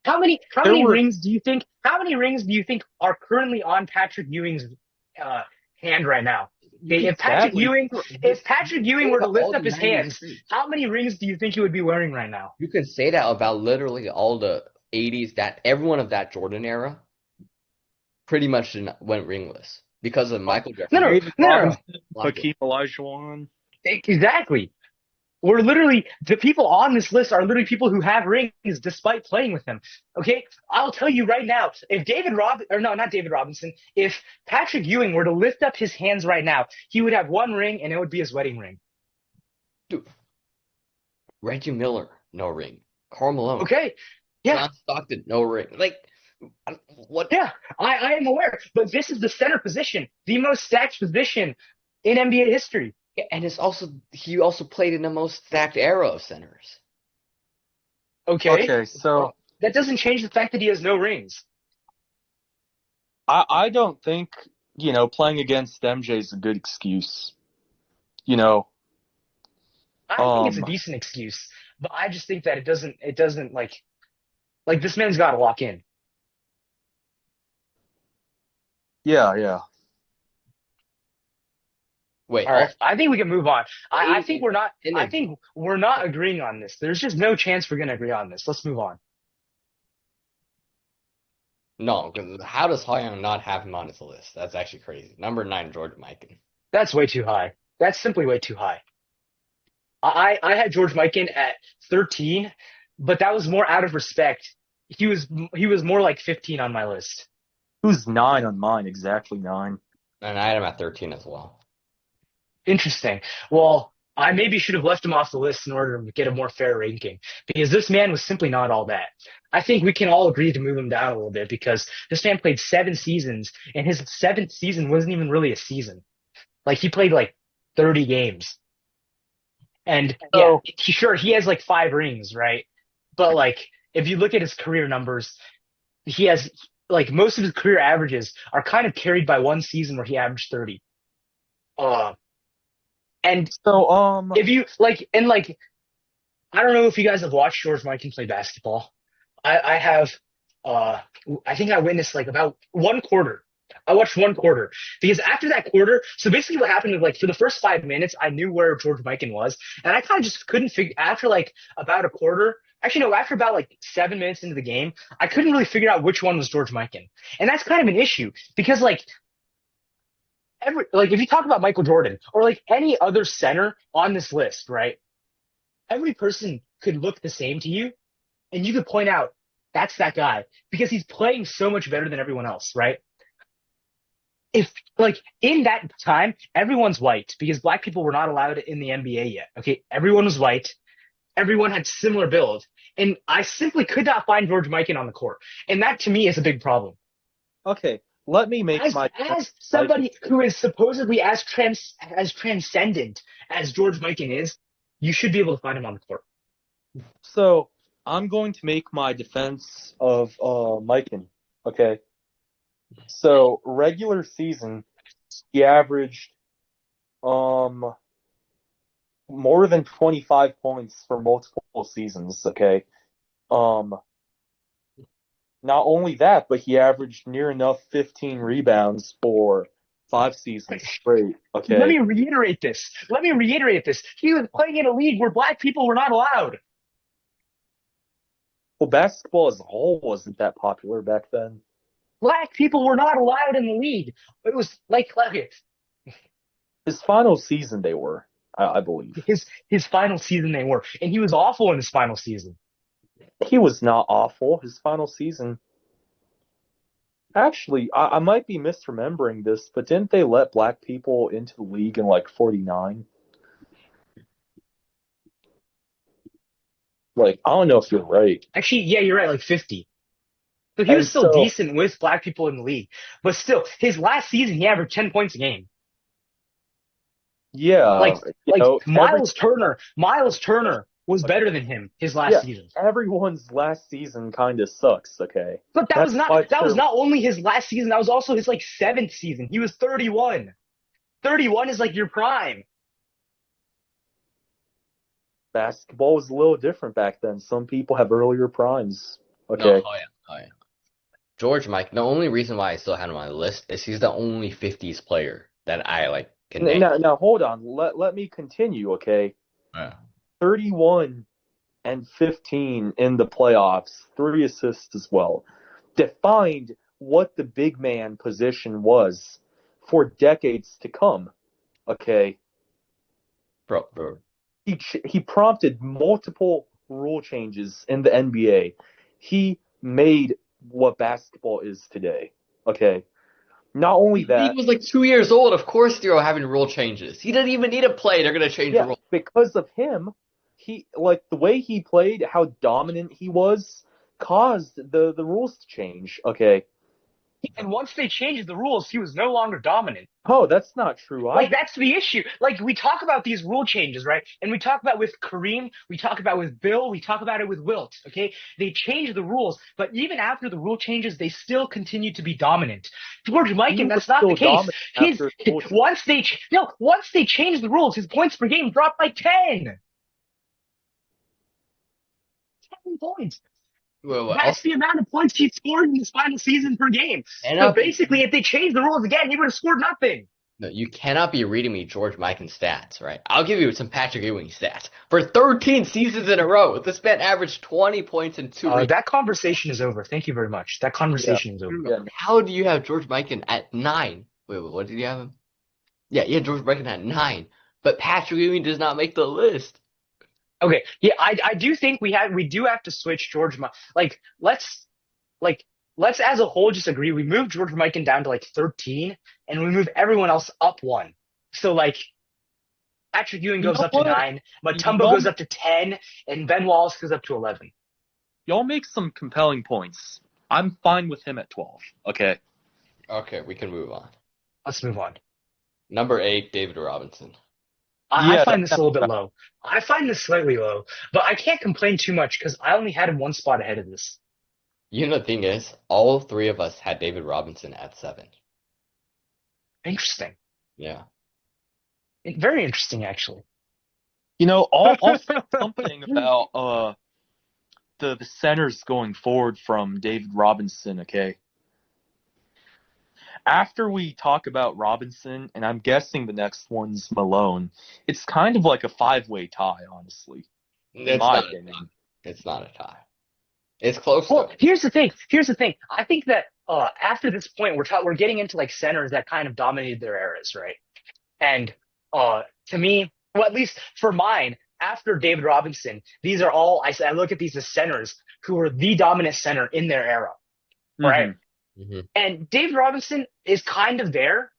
How There many were rings do you think? How many rings do you think are currently on Patrick Ewing's uh, hand right now? You Okay, can sadly if Patrick Ewing say were to about all lift the up his 90s hands, too. how many rings do you think he would be wearing right now? You can say that about literally all the 80s, that everyone of that Jordan era pretty much went ringless because of Michael No, no, Jefferson. David no, no, no. Robinson, Hakeem Olajuwon. Exactly. We're literally the people on this list are literally people who have rings despite playing with him. Okay, I'll tell you right now, if not David Robinson, if Patrick Ewing were to lift up his hands right now, he would have one ring and it would be his wedding ring. Dude, Reggie Miller, no ring. Karl Malone, Okay, yeah, John Stockton, no ring. Like, what? yeah, I am aware, but this is the center position, the most stacked position in NBA history. Yeah, and he also played in the most stacked era of centers. Okay, Okay, so that doesn't change the fact that he has no rings. I don't think, playing against MJ is a good excuse. You know, I think it's a um, decent excuse, but I just think that it doesn't like this man's got to lock in. yeah, yeah. Wait, All right, also, I think we can move on. I think in, we're not. in I the think we're not agreeing on this. There's just no chance we're gonna agree on this. Let's move on. No, because how does Hoyer not have him on his list? That's actually crazy. Number 9, George Mikan. That's way too high. That's simply way too high. I had George Mikan at 13, but that was more out of respect. He was more like 15 on my list. Who's 9 on mine? Exactly 9. And I had him at 13 as well. Interesting. Well, I maybe should have left him off the list in order to get a more fair ranking because this man was simply not all that. I think we can all agree to move him down a little bit because this man played 7 seasons and his 7th season wasn't even really a season. Like he played like 30 games. And yeah, So, he has like 5 rings, right? But like if you look at his career numbers, he has like most of his career averages are kind of carried by one season where he averaged 30. Uh, and so, if you like, I don't know if you guys have watched George Mikan play basketball. I have. Uh, I think I witnessed like about 1 quarter. I watched 1 quarter because after that quarter, so basically what happened was like for the first 5 minutes, I knew where George Mikan was, and I kind of just couldn't figure after like about a quarter. Actually, no, after about like 7 minutes into the game, I couldn't really figure out which one was George Mikan, and that's kind of an issue because if you talk about Michael Jordan or like any other center on this list, right? Every person could look the same to you, and you could point out that's that guy because he's playing so much better than everyone else, right? If like in that time, everyone's white because black people were not allowed in the NBA yet. Okay, everyone was white. Everyone had similar build, and I simply could not find George Mikan on the court, and that to me is a big problem. okay, let me make As my as somebody who is supposedly as transcendent as George Mikan is, you should be able to find him on the court. So, I'm going to make my defense of Mikan. Okay. So, regular season, he averaged um more than 25 points for multiple seasons, okay? Um Not only that, but he averaged near enough 15 rebounds for 5 seasons straight. Let Okay. me reiterate this. Let me reiterate this. He was playing in a league where black people were not allowed. Well, basketball as a whole wasn't that popular back then. Black people were not allowed in the league. It was like His final season, they were, I believe. his final season they were, and he was awful in his final season. He was not awful. His final season. Actually, I might be misremembering this, but didn't they let black people into the league in like 49? Like, I don't know if you're right. Actually, yeah, you're right, like 50. So he And was still so, decent with black people in the league, but still, his last season he averaged 10 points a game. yeah, Like every Miles Turner was better than him his last yeah, season. everyone's last season kind of sucks. Okay, But that's my that was term. not only his last season, that was also his like seventh season. He was 31. 31 is like your prime. Basketball was a little different back then. Some people have earlier primes. No, Okay, oh yeah, oh yeah. George Mike. The only reason why I still had him on my list is he's the only 50s player that I like can name. now hold on. Let me continue. Okay, Yeah. 31 and 15 in the playoffs, 3 assists as well. Defined what the big man position was for decades to come. Okay, Bro. he prompted multiple rule changes in the NBA. He made what basketball is today. Okay, not only He that, was like 2 years old. Of course, they're having rule changes. He didn't even need to play. They're gonna change the yeah, rule. because of him, he like the way he played, how dominant he was, caused the rules to change. Okay. And once they changed the rules, he was no longer dominant. Oh, that's not true Like either. that's the issue. Like we talk about these rule changes, right? And we talk about with Kareem, we talk about with Bill, we talk about it with Wilt. Okay, they changed the rules, but even after the rule changes, they still continue to be dominant. George He Mikan, was that's not the still case. dominant His after the rule change. once they changed the rules, his points per game dropped by 10. 10 points. Well, That's also, the amount of points he scored in his final season per game. So cannot be, basically, if they changed the rules again, he would have scored nothing. no, you cannot be reading me George Mikan stats, right? I'll give you some Patrick Ewing stats. For 13 seasons in a row, this man averaged 20 points in two. That conversation is over. Thank you very much. That Yeah. conversation is over. Yeah. How do you have George Mikan at 9? Wait, what did you have him? Yeah, George Mikan at 9. But Patrick Ewing does not make the list. Okay, yeah, I do think we do have to switch like let's as a whole just agree we move George Mikan down to like 13 and we move everyone else up one. So like Patrick Ewing You goes know up to what? 9, Mutombo goes up to 10, and Ben Wallace goes up to 11. Y'all make some compelling points. I'm fine with him at 12. Okay. Okay, we can move on. Let's move on. Number 8, David Robinson. I Yeah, find this a little bit low. I find this slightly low, but I can't complain too much because I only had him one spot ahead of this. You know the thing is, all 3 of us had David Robinson at 7. Interesting. Yeah. Very interesting, actually. you know, also something about the centers going forward from David Robinson. Okay. After we talk about Robinson, and I'm guessing the next one's Malone, it's kind of like a 5-way tie, honestly, in It's my not a tie. opinion. It's not a tie. It's close Well, though. here's the thing. Here's the thing. I think that after this point, we're getting into like centers that kind of dominated their eras, right? And to me, well, at least for mine, after David Robinson, these are all I look at these as centers who were the dominant center in their era, right? Mhm. Hmm. And David Robinson is kind of there,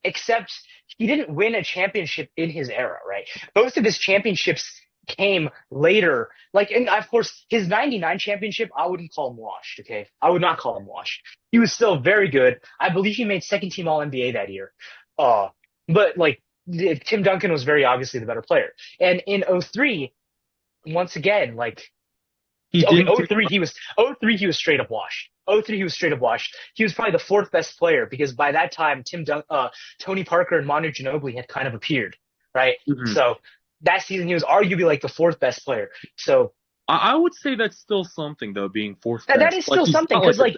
except he didn't win a championship in his era, right? Most of his championships came later. Like, and of course, his 99 championship, I wouldn't call him washed, okay? I would not call him washed. He was still very good. I believe he made second team All NBA that year. But like, Tim Duncan was very obviously the better player. And in '03, once again, like, He okay, didn't do '03 he was straight up washed. '03 he was straight up washed. He was probably the fourth best player because by that time Tony Parker and Manu Ginobili had kind of appeared, right? Mhm. So that season he was arguably like the fourth best player. So I would say that's still something though, being fourth That best. is Like still he's something not like because like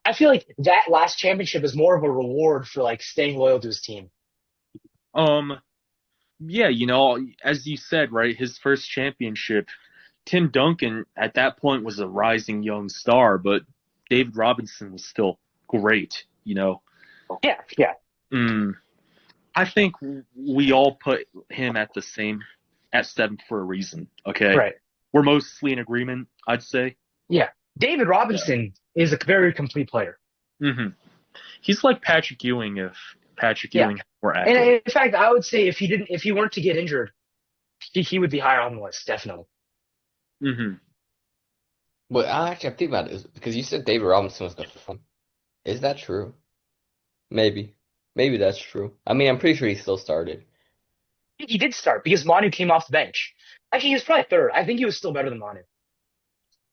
I feel like that last championship is more of a reward for like staying loyal to his team. yeah, as you said, right, his first championship. Tim Duncan at that point was a rising young star, but David Robinson was still great. Yeah, yeah, Mm, I think we all put him at seventh for a reason. Okay, right. we're mostly in agreement, I'd say. Yeah. David Yeah. Robinson is a very complete player. hmm He's like Patrick Ewing if Patrick Yeah. Ewing were And accurate. in fact, I would say if he weren't to get injured, he would be higher on the list, definitely. hmm But I'm thinking about it because you said David Robinson was the front. Is that true? Maybe. Maybe that's true. I mean, I'm pretty sure he still started. He did start because Manu came off the bench. Actually, he was probably third. I think he was still better than Manu.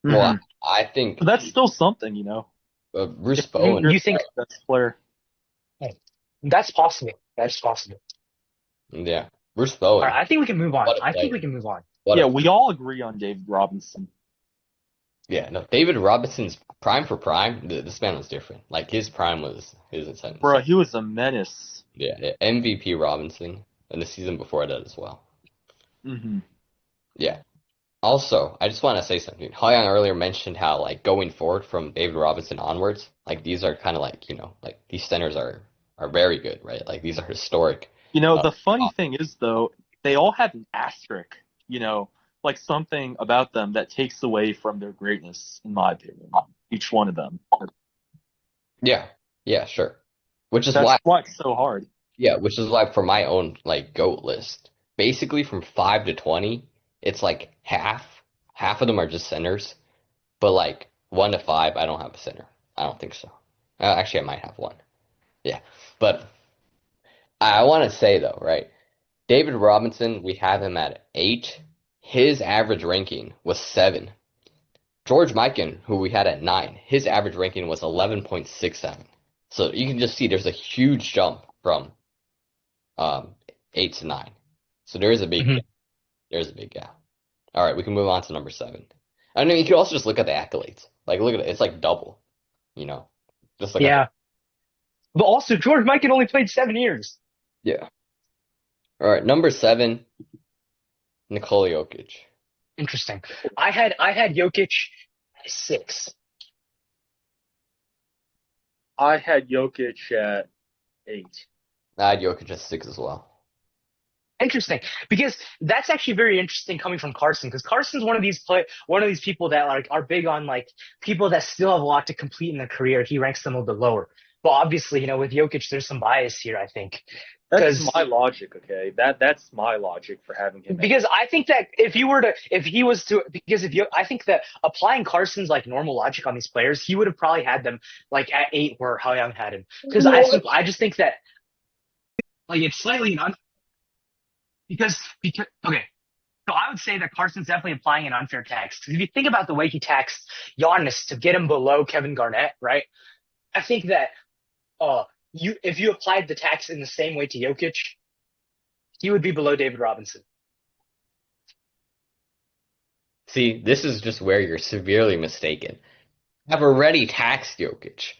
Well, hmm I think But that's still something. Bruce If you're Bowen. You think the best player. that's possible? That's possible. Yeah, Bruce All Bowen. right, I think we can move on. What a I think player. we can move on. What Yeah, a we all agree on David Robinson. Yeah, no, David Robinson's prime for prime. This man was different. Like his prime was his insane. Bro, he was a menace. Yeah, MVP Robinson, and the season before that as well. hmm Yeah. Also, I just want to say something. Hoyang earlier mentioned how like going forward from David Robinson onwards, like these are kind of like like these centers are very good, right? Like these are historic. Uh, The funny thing is, though, they all have an asterisk, you know, like something about them that takes away from their greatness, in my opinion. Each one of them. yeah, yeah, sure. Which is That's why, why it's so hard. yeah, which is why for my own like GOAT list, basically from 5 to 20, it's like half of them are just centers, but like 1 to 5, I don't have a center. I don't think so. Actually, I might have one. Yeah, but I want to say though, right? David Robinson, we have him at 8. His average ranking was 7. George Mikan, who we had at 9, his average ranking was 11.67. So you can just see there's a huge jump from um, 8 to 9. So there is a big Hmm. gap. There's a big gap. All right, we can move on to number 7. I mean, you can also just look at the accolades. Like, look at it. It's like double, you know? Just look at the. Yeah, but also George Mikan only played 7 years. Yeah. All right, number 7, Nikola Jokic. Interesting. I had Jokic at 6. I had Jokic at 8. I had Jokic at 6 as well. Interesting, because that's actually very interesting coming from Carson, because Carson's one of these people that like are big on like people that still have a lot to complete in their career. He ranks them a little bit lower, but obviously, with Jokic, there's some bias here, I think, That's because my logic, okay? That's my logic for having him at because I think that if he was to, because if you, I think that applying Carson's like normal logic on these players, he would have probably had them like at 8 where How Young had him, because I just think that like it's slightly because okay. So I would say that Carson's definitely applying an unfair tax. Because if you think about the way he taxed Giannis to get him below Kevin Garnett, right? I think that you if you applied the tax in the same way to Jokic, he would be below David Robinson. See, this is just where you're severely mistaken. I've already taxed Jokic.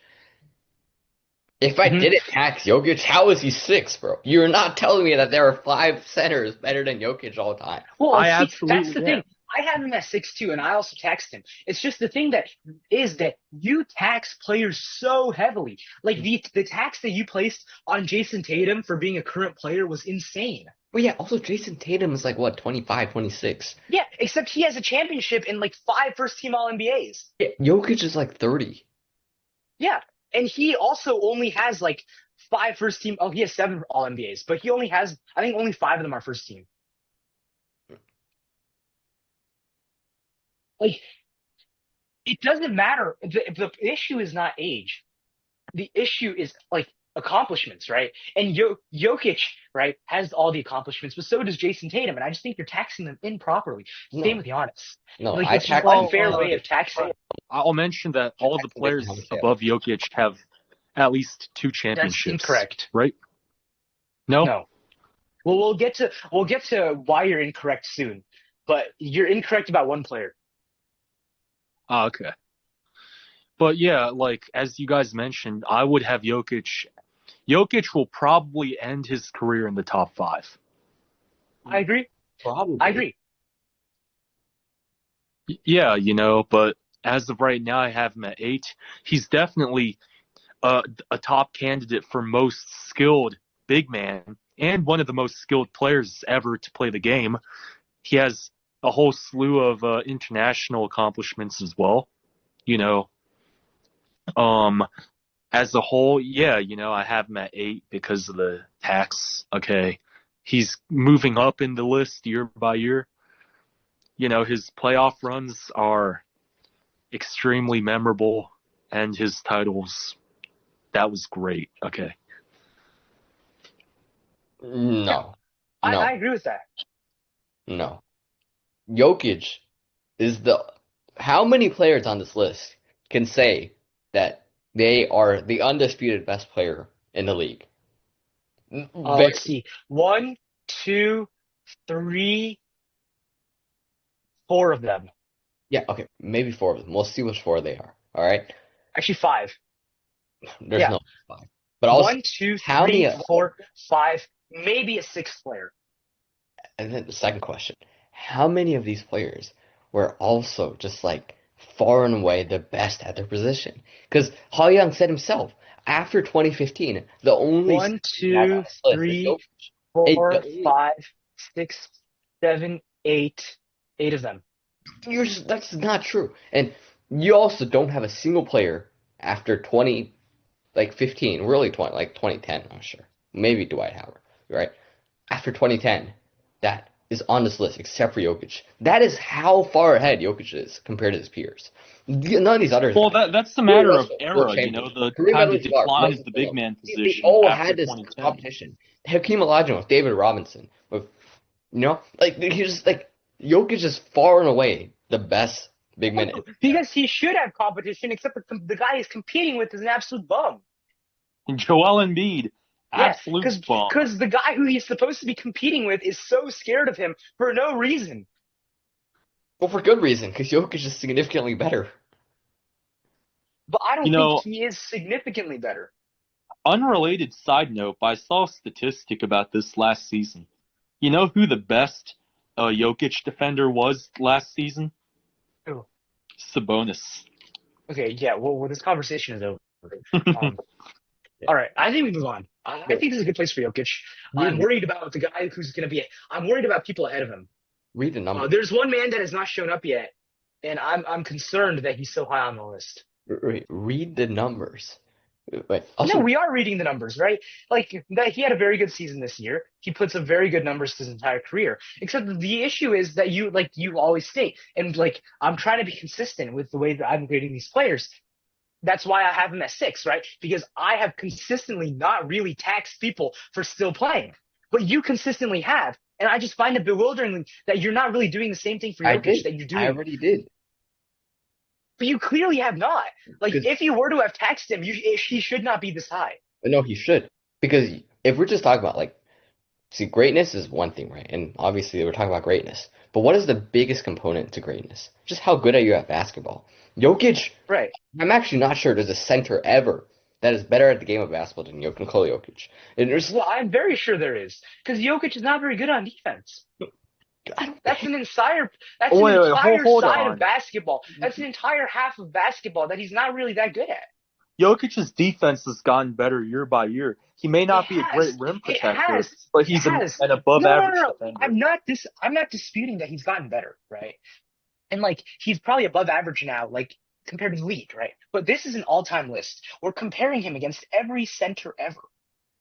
If I Hmm. didn't tax Jokic, how is he 6, bro? You're not telling me that there are 5 centers better than Jokic all time. Well, I see, that's the absolutely am. thing. I have him at 6'2", and I also taxed him. It's just the thing that is that you tax players so heavily. Like the tax that you placed on Jason Tatum for being a current player was insane. But yeah, also Jason Tatum is like what, 25, 26. Yeah, except he has a championship and like 5 first team All NBAs. Yeah, Jokic is like 30. Yeah, and he also only has like 5 first team. Oh, he has 7 All NBAs, but he only has, I think, only 5 of them are first team. Like, it doesn't matter. The issue is not age. The issue is like accomplishments, right? And Jokic, right, has all the accomplishments, but so does Jason Tatum. And I just think you're taxing them improperly. Same No, with Giannis. no, Like, I it's just tax an Well, unfair way of taxing. I'll mention that all of the him based on players how much they have. above Jokic have at least 2 That's championships, incorrect. right? No? No. Well, we'll get to why you're incorrect soon, but you're incorrect about one player. Oh, okay. But yeah, like as you guys mentioned, I would have Jokic. Jokic will probably end his career in the top 5. I agree. I Probably. agree. Yeah, but as of right now, I have him at 8. He's definitely a top candidate for most skilled big man and one of the most skilled players ever to play the game. He has a whole slew of international accomplishments as well. You know, um, as a whole, yeah, I have him at 8 because of the tax. Okay, he's moving up in the list year by year. His playoff runs are extremely memorable, and his titles, that was great. Okay. Yeah, No, I no, agree with that. no. Jokic is the. How many players on this list can say that they are the undisputed best player in the league? Let's Very. see. One, two, three, four of them. Yeah, okay, maybe 4 of them. We'll see which 4 they are. All right. Actually, five. There's Yeah. no 5. But also, One, two, how many? three, four, five, maybe a sixth player. And then the second question: how many of these players were also just like far and away the best at their position? Because Hao Young said himself after 2015, the only One, center he has on two, his list is three, Jokic. four, The only, five, six, seven, eight. Eight of them. that's not true. And you also don't have a single player after 20, like 15, really 20, like 2010, I'm sure. Maybe Dwight Howard, right? After 2010, that is on this list except for Jokic. That is how far ahead Jokic is compared to his peers. None of these other Well, guys. that's the Billy matter of Russell, Wilt era, Chamberlain, the Kareem kind of Abdul-Jabbar, decline of Michael the big Malone. man They position all after had this 2010. competition. Hakeem Olajuwon with David Robinson. With, like he's just like Jokic is far and away the best big man. Because he should have competition, except the guy he's competing with is an absolute bum. And Joel Embiid, Yeah, absolute bum. because the guy who he's supposed to be competing with is so scared of him for no reason. Well, for good reason, because Jokic is significantly better. But I You don't think know, he is significantly better. unrelated side note, but I saw a statistic about this last season. You know who the best Jokic defender was last season? Oh, Sabonis. okay, yeah. Well, this conversation is over. Um, Yeah. all right, I think we move on. I But think this is a good place for Jokic. I'm read, worried about the guy who's going to be. I'm worried about people ahead of him. read the numbers. There's one man that has not shown up yet, and I'm concerned that he's so high on the list. Read the numbers. Wait, No, also, we are reading the numbers, right? Like that he had a very good season this year. He puts up very good numbers his entire career. Except the issue is that you always state, and like I'm trying to be consistent with the way that I'm grading these players. That's why I have him at 6, right? Because I have consistently not really taxed people for still playing. But you consistently have. And I just find it bewildering that you're not really doing the same thing for I Jokic did. that you're I doing. already did. But you clearly have not. Like, Because if you were to have taxed him, he should not be this high. no, he should. Because if we're just talking about like, see, greatness is one thing, right? And obviously we're talking about greatness. But what is the biggest component to greatness? Just how good are you at basketball? Jokic, Right. I'm actually not sure there's a center ever that is better at the game of basketball than Nikola Jokic. And there's, Well, I'm very sure there is. Because Jokic is not very good on defense. I don't, That's an entire that's Oh, an wait, entire hold side of on. basketball. That's an entire half of basketball that he's not really that good at. Jokic's defense has gotten better year by year. He may It not be a great has. rim It protector, has. but It he's has. an above No, no, no, average no. defender. I'm not disputing that he's gotten better, right? And like he's probably above average now, like compared to the league, right? But this is an all-time list. We're comparing him against every center ever.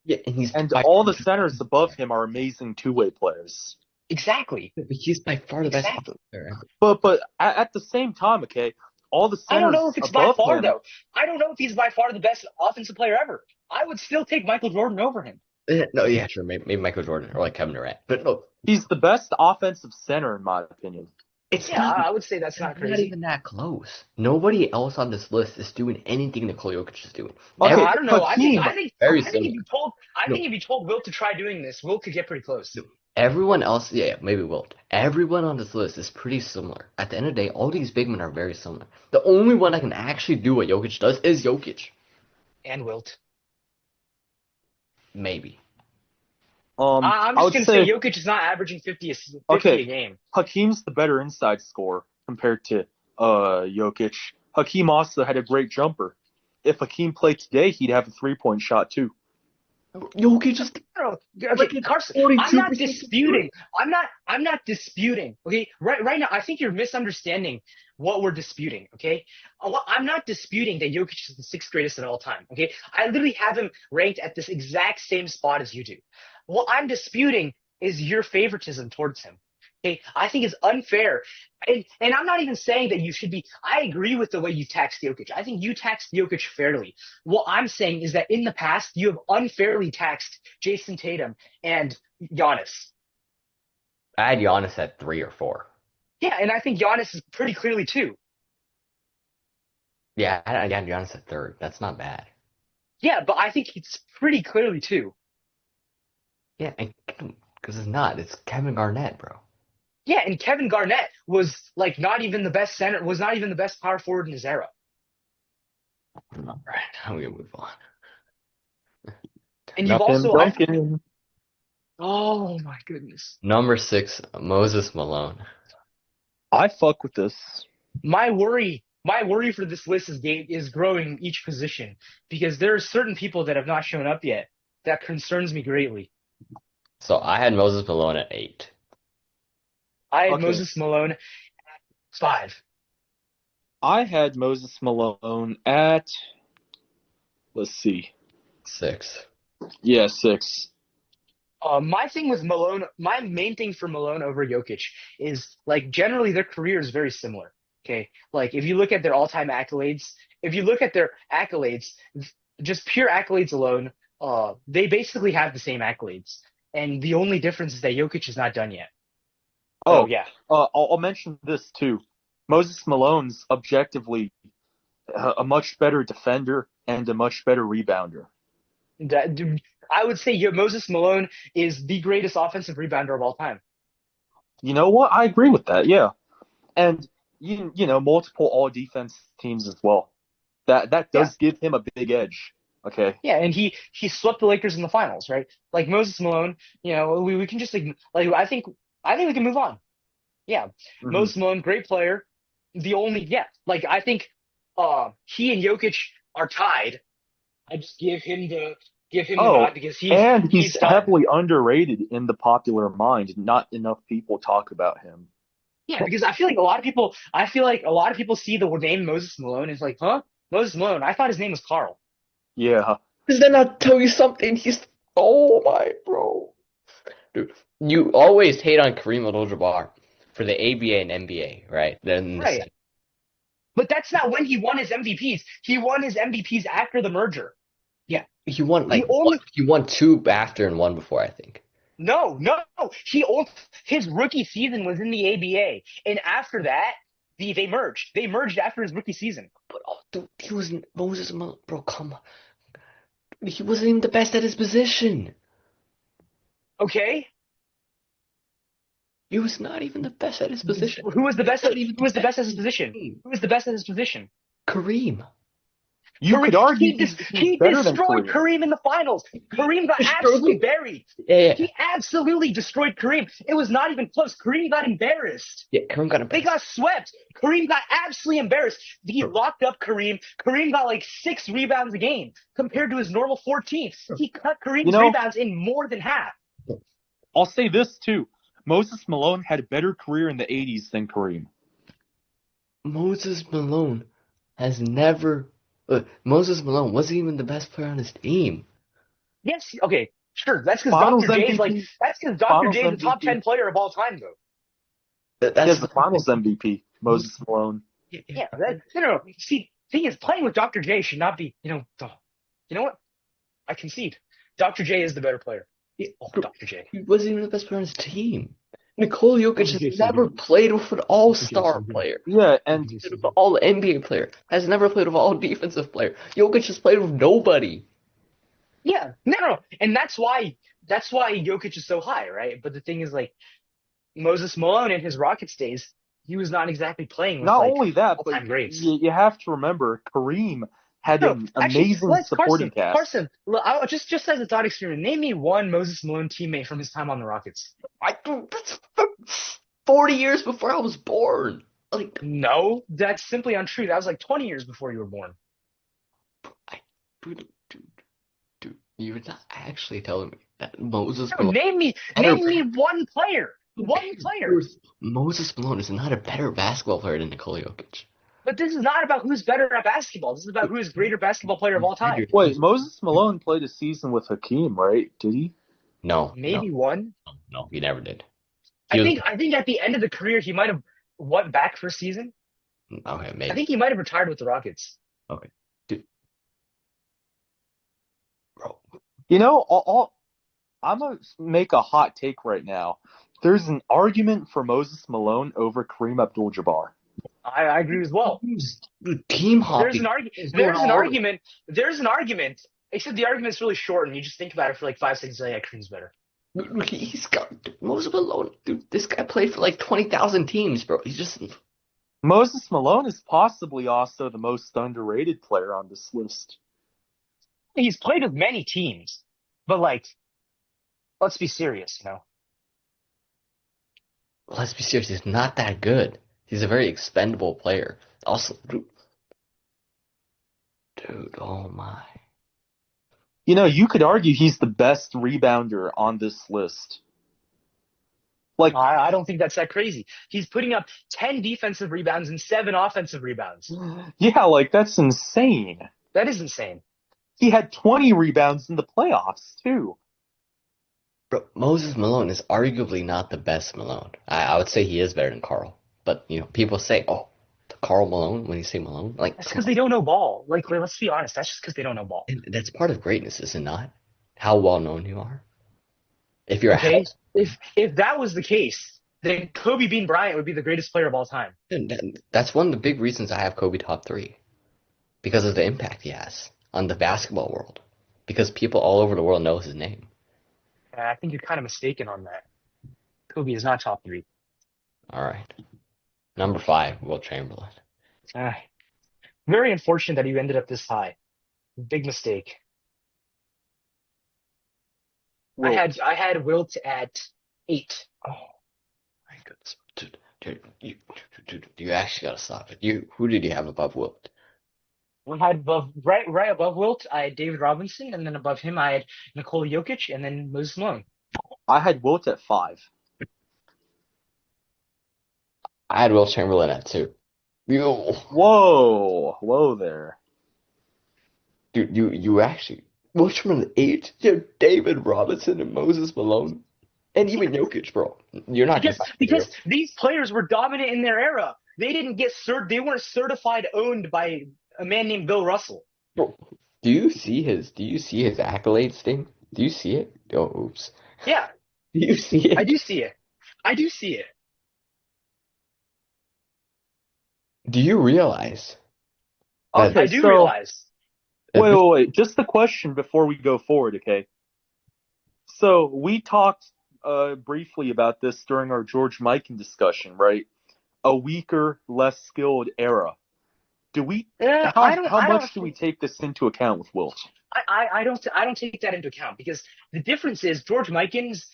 yeah, and he's And by all the centers above him are amazing two-way players. Exactly. he's by far the best Exactly. player ever. But at the same time, okay, all the I don't centers know if it's by above far him, though. I don't know if he's by far the best offensive player ever. I would still take Michael Jordan over him. No, yeah, sure, maybe Michael Jordan or like Kevin Durant. But no, he's the best offensive center in my opinion. it's Yeah, not. I would say that's not It's not crazy. even that close. Nobody else on this list is doing anything Nikola Jokic is doing. Okay, I don't know. Hakeem, I think very if similar. you told No, Wilt to try doing this, Wilt could get pretty close. no. Everyone else, yeah, maybe Wilt. Everyone on this list is pretty similar. At the end of the day, all these big men are very similar. The only one that can actually do what Jokic does is Jokic. And Wilt. Maybe. I'm I just would gonna say say Jokic is not averaging 50 okay, a game. Hakeem's the better inside scorer compared to Jokic. Hakeem also had a great jumper. If Hakeem played today, he'd have a 3-point shot too. Jokic is No, okay, freaking Carson, I'm not 42% from disputing. three. I'm not disputing. Okay, right now, I think you're misunderstanding what we're disputing. Okay, I'm not disputing that Jokic is the sixth greatest of all time. Okay, I literally have him ranked at this exact same spot as you do. What I'm disputing is your favoritism towards him. Okay, I think it's unfair, and I'm not even saying that you should be. I agree with the way you taxed Jokic. I think you taxed Jokic fairly. What I'm saying is that in the past, you have unfairly taxed Jason Tatum and Giannis. I had Giannis at 3 or 4. Yeah, and I think Giannis is pretty clearly two. Yeah, I had Giannis at third. That's not bad. Yeah, but I think it's pretty clearly two. Yeah, because it's not. It's Kevin Garnett, bro. Yeah, and Kevin Garnett was like not even the best center, was not even the best power forward in his era. All right, I'm gonna move on. And you've Nothing also, Duncan. oh my goodness. Number 6, Moses Malone. I fuck with this. My worry for this list is growing each position because there are certain people that have not shown up yet that concerns me greatly. So I had Moses Malone at 8. I had Okay. Moses Malone at 5. I had Moses Malone at, let's see, 6. yeah, 6. My thing with Malone, my main thing for Malone over Jokic is like generally their career is very similar. Okay, like if you look at their all-time accolades, if you look at their accolades, just pure accolades alone, they basically have the same accolades, and the only difference is that Jokic is not done yet. So Oh, yeah, I'll mention this too. Moses Malone's objectively a much better defender and a much better rebounder. I would say Moses Malone is the greatest offensive rebounder of all time. You know what? I agree with that. Yeah, and you know multiple all defense teams as well. That Yeah, does give him a big edge. Okay. yeah, and he swept the Lakers in the finals, right? Like Moses Malone, we can just like I think we can move on. Yeah, hmm Moses Malone, great player. The only yeah, like I think he and Jokic are tied. I just give him the Oh, nod because and he's he's done. heavily underrated in the popular mind. Not enough people talk about him. Yeah, because I feel like a lot of people see the name Moses Malone and it's like, huh? Moses Malone. I thought his name was Carl. Yeah. Does that not tell you something? Oh my bro. Dude, you always hate on Kareem Abdul-Jabbar for the ABA and NBA, right? Then the Right. same. But that's not when he won his MVPs. He won his MVPs after the merger. Yeah, he won He like one. only He won 2 after and 1 before, I think. no. He only his rookie season was in the ABA, and after that, they merged. They merged after his rookie season. But oh, dude, he wasn't Moses Malone, bro. Come on, he wasn't even the best at his position. Okay, He was not even the best at his position. who was the He was best? not even Who the was the best best at at his his position? team. Who was the best at his position? Kareem. You Kareem, could argue he's he better than destroyed Kareem. Kareem in the finals. Kareem got absolutely Destroyed. buried. Yeah, yeah, He absolutely destroyed Kareem. It was not even close. Kareem got embarrassed. yeah. Kareem got They embarrassed. got swept. Kareem got absolutely embarrassed. He Bro, locked up Kareem. Kareem got like 6 rebounds a game compared to his normal 14. bro, He cut You Kareem's know, rebounds in more than half. bro. I'll say this too. Moses Malone had a better career in the 80s than Kareem. Moses Malone has never. Moses Malone wasn't even the best player on his team. Yes, okay, sure. That's because Finals Dr. J is like MVP. that's because Dr. Finals J is the top MVP. 10 player of all time, though. He That's has the Finals MVP. Moses. Moses Malone. Yeah, yeah. Yeah, no. See, thing is, playing with Dr. J should not be. You know what? I concede. Dr. J is the better player. Yeah, Oh, bro, Dr. J. he wasn't even the best player on his team. Nikola Jokic Dr. J has so never good. played with an Dr. J so all-star good. player. Yeah, Dr. and J so Played with good. an all-NBA player. Has never played with an all-defensive player. Jokic has played with nobody. Yeah, no. And that's why that's why Jokic is so high, right? But the thing is, like Moses Malone in his Rockets days, he was not exactly playing with Not like only that, but all-time greats. you have to remember Kareem had No, an actually, amazing let's supporting cast. just as a thought experiment, name me one Moses Malone teammate from his time on the Rockets. That's 40 years before I was born. Like, No, that's simply untrue. That was like 20 years before you were born. I, dude, you're not actually telling me that Moses No, Malone better. name me one player. One player. Moses Malone is not a better basketball player than Nikola Jokic. But this is not about who's better at basketball. This is about who is greater basketball player of You all said you're time. Wait, Moses Malone played a season with Hakeem, right? Did he? No, Maybe one. no, he never did. He I was think I think at the end of the career he might have went back for a season. okay, I maybe. think he might have retired with the Rockets. Okay, dude, bro. You know, I'm gonna make a hot take right now. There's an argument for Moses Malone over Kareem Abdul-Jabbar. I agree as well. Dude, team hopping is doing There's an all right. argument. There's an argument. Except the argument's really short, and you just think about it for like 5 seconds. Like, yeah, Kareem's better. He's got Moses Malone. Dude, this guy played for like 20,000 teams, bro. He's just Moses Malone is possibly also the most underrated player on this list. He's played with many teams, but like, let's be serious, you know. let's be serious. He's not that good. He's a very expendable player. Also, dude, oh my. You know, you could argue he's the best rebounder on this list. Like, I don't think that's that crazy. He's putting up 10 defensive rebounds and 7 offensive rebounds. yeah, like that's insane. That is insane. He had 20 rebounds in the playoffs, too. Bro, Moses Malone is arguably not the best Malone. I would say he is better than Carl. But, people say, oh, the Carl Malone when you say Malone. Like, That's come because on. they don't know ball. Like, let's be honest. That's just because they don't know ball. And that's part of greatness, is it not? How well known you are. If you're a Okay? house, If that was the case, then Kobe Bean Bryant would be the greatest player of all time. that's one of the big reasons I have Kobe top 3. Because of the impact he has on the basketball world. Because people all over the world know his name. And I think you're kind of mistaken on that. Kobe is not top 3. All right. Number 5, Wilt Chamberlain. Uh, Very unfortunate that you ended up this high. Big mistake. Well, I had Wilt at 8. Oh my goodness, dude, you actually gotta stop it. Who did you have above Wilt? We had right above Wilt, I had David Robinson, and then above him I had Nikola Jokic, and then Moses Malone. I had Wilt at 5. I had Wilt Chamberlain at 2. Whoa there. Dude, you actually Wilt Chamberlain at 8. You have David Robinson and Moses Malone, and even Jokic, bro. You're not Because these players were dominant in their era. They didn't get they weren't certified owned by a man named Bill Russell. Bro, do you see his accolades thing? Do you see it? Oh, oops. Yeah, Do you see it? I do see it. I do see it. Do you realize that Okay, I do so realize. wait. Just a question before we go forward, okay? So we talked briefly about this during our George Mikan discussion, right? A weaker, less skilled era. How much do we take this into account with Wilt? I don't take that into account because the difference is George Mikan's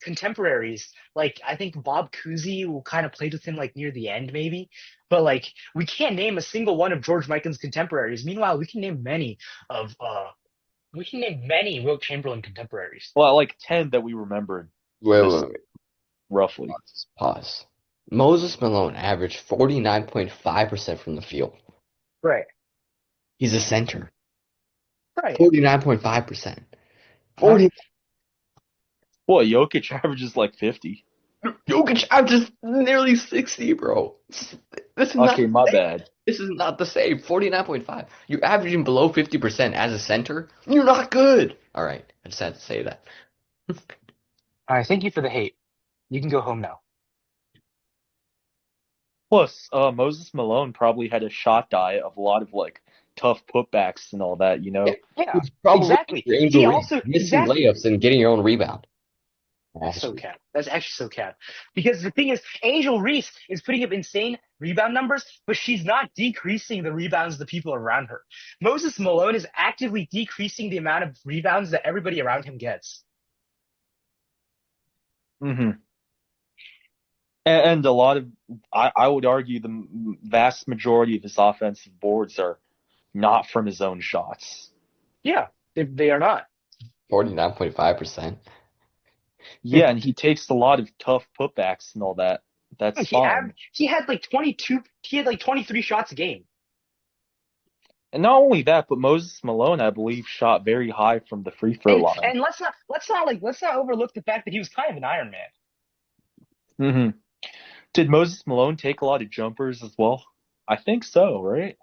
contemporaries, like I think Bob Cousy will kind of played with him like near the end maybe, but like we can't name a single one of George Mikan's contemporaries. Meanwhile, we can name many Wilt Chamberlain contemporaries. Well, like 10 that we remembered, wait. roughly. Pause. Moses Malone averaged 49.5% from the field. Right. He's a center. Right. 49.5%. 40. Well, Jokic averages like 50. Jokic averages nearly 60, bro. This is not Okay, my bad. This is not the same. 49.5. You're averaging below 50% as a center. You're not good. All right. I just had to say that. All right. Thank you for the hate. You can go home now. Plus, Moses Malone probably had a shot diet of a lot of like tough putbacks and all that, you Yeah, know? Yeah, it's probably exactly. your He Angel Reese also missing exactly. layups and getting your own rebound. That's so cap. That's actually so cap. Because the thing is, Angel Reese is putting up insane rebound numbers, but she's not decreasing the rebounds of the people around her. Moses Malone is actively decreasing the amount of rebounds that everybody around him gets. Mm-hmm. And a lot of, I would argue, the vast majority of his offensive boards are not from his own shots. Yeah, they are not. 49.5%. Yeah, and he takes a lot of tough putbacks and all that. That's fine. He had like 22. He had like 23 shots a game. And not only that, but Moses Malone, I believe, shot very high from the free throw line. And let's not overlook the fact that he was kind of an Iron Man. Mm-hmm. Did Moses Malone take a lot of jumpers as well? I think so, right?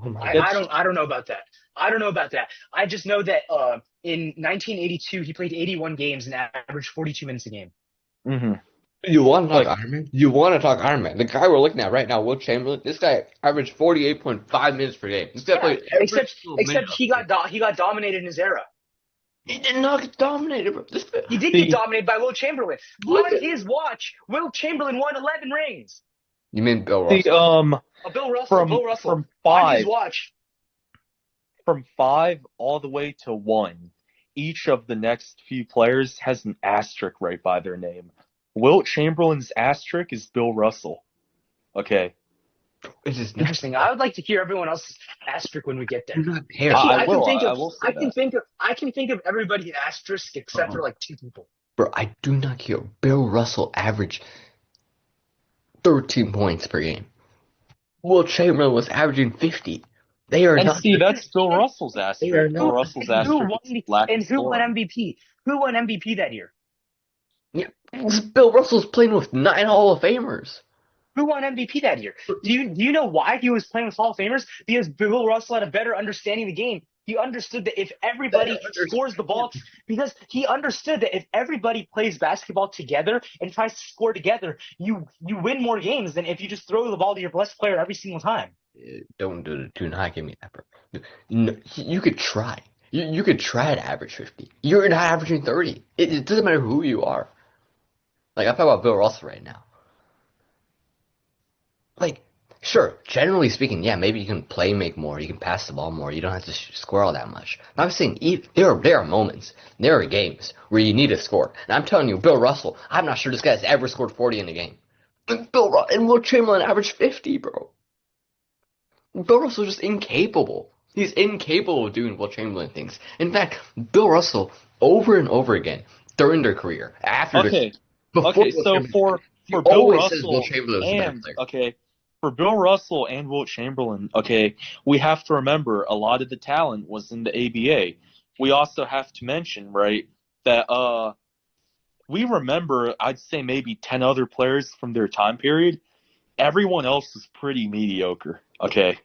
Oh my I God. don't know about that. I don't know about that. I just know that in 1982 he played 81 games and averaged 42 minutes a game. Mm-hmm. You want to talk Like, Iron Man? You want to talk Iron Man? The guy we're looking at right now, Wilt Chamberlain, this guy averaged 48.5 minutes per game. This guy played every single minute except of he the game. got dominated in his era. He did not get dominated, bro. He did get dominated by Wilt Chamberlain. On his watch, Wilt Chamberlain won 11 rings. You mean Bill Russell? Bill Russell. Bill Russell. From On his five, watch. from 5 all the way to 1, each of the next few players has an asterisk right by their name. Wilt Chamberlain's asterisk is Bill Russell. Okay. It is not. Interesting. I would like to hear everyone else's asterisk when we get there. Do not care. Actually, I will. Think of, I will say I can think of everybody in asterisk except for like 2 people. Bro, I do not care. Bill Russell averaged 13 points per game. Wilt Chamberlain was averaging 50. They are And not. see, that's Bill Russell's They are asterisk. not. Bill Russell's asterisk is Black Who won Storm. MVP? Who won MVP that year? Yeah, Bill Russell's playing with 9 Hall of Famers. Who won MVP that year? Do you know why he was playing with Hall of Famers? Because Bill Russell had a better understanding of the game. He understood that if everybody scores the ball, because he understood that if everybody plays basketball together and tries to score together, you win more games than if you just throw the ball to your best player every single time. Do not give me that, bro. No, you could try. You could try to average 50. You're not averaging 30. It doesn't matter who you are. Like, I'm talking about Bill Russell right now. Like, sure, generally speaking, yeah, maybe you can make more, you can pass the ball more, you don't have to score all that much. But I'm saying there are moments, there are games where you need to score. And I'm telling you, Bill Russell, I'm not sure this guy's ever scored 40 in a game. And Wilt Chamberlain averaged 50, bro. Bill Russell's just incapable. He's incapable of doing Wilt Chamberlain things. In fact, Bill Russell, over and over again, during their career, So for Bill Russell for Bill Russell and Wilt Chamberlain, we have to remember a lot of the talent was in the ABA. We also have to mention, right, that we remember, I'd say maybe 10 other players from their time period. Everyone else is pretty mediocre, okay?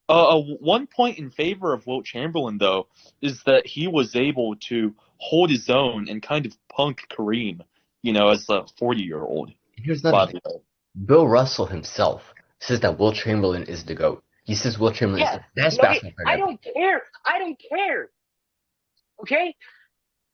One point in favor of Wilt Chamberlain, though, is that he was able to hold his own and kind of punk Kareem, as a 40-year-old. Here's the thing. Bill Russell himself says that Wilt Chamberlain is the GOAT. He says Wilt Chamberlain is the best basketball player. I don't care. Okay?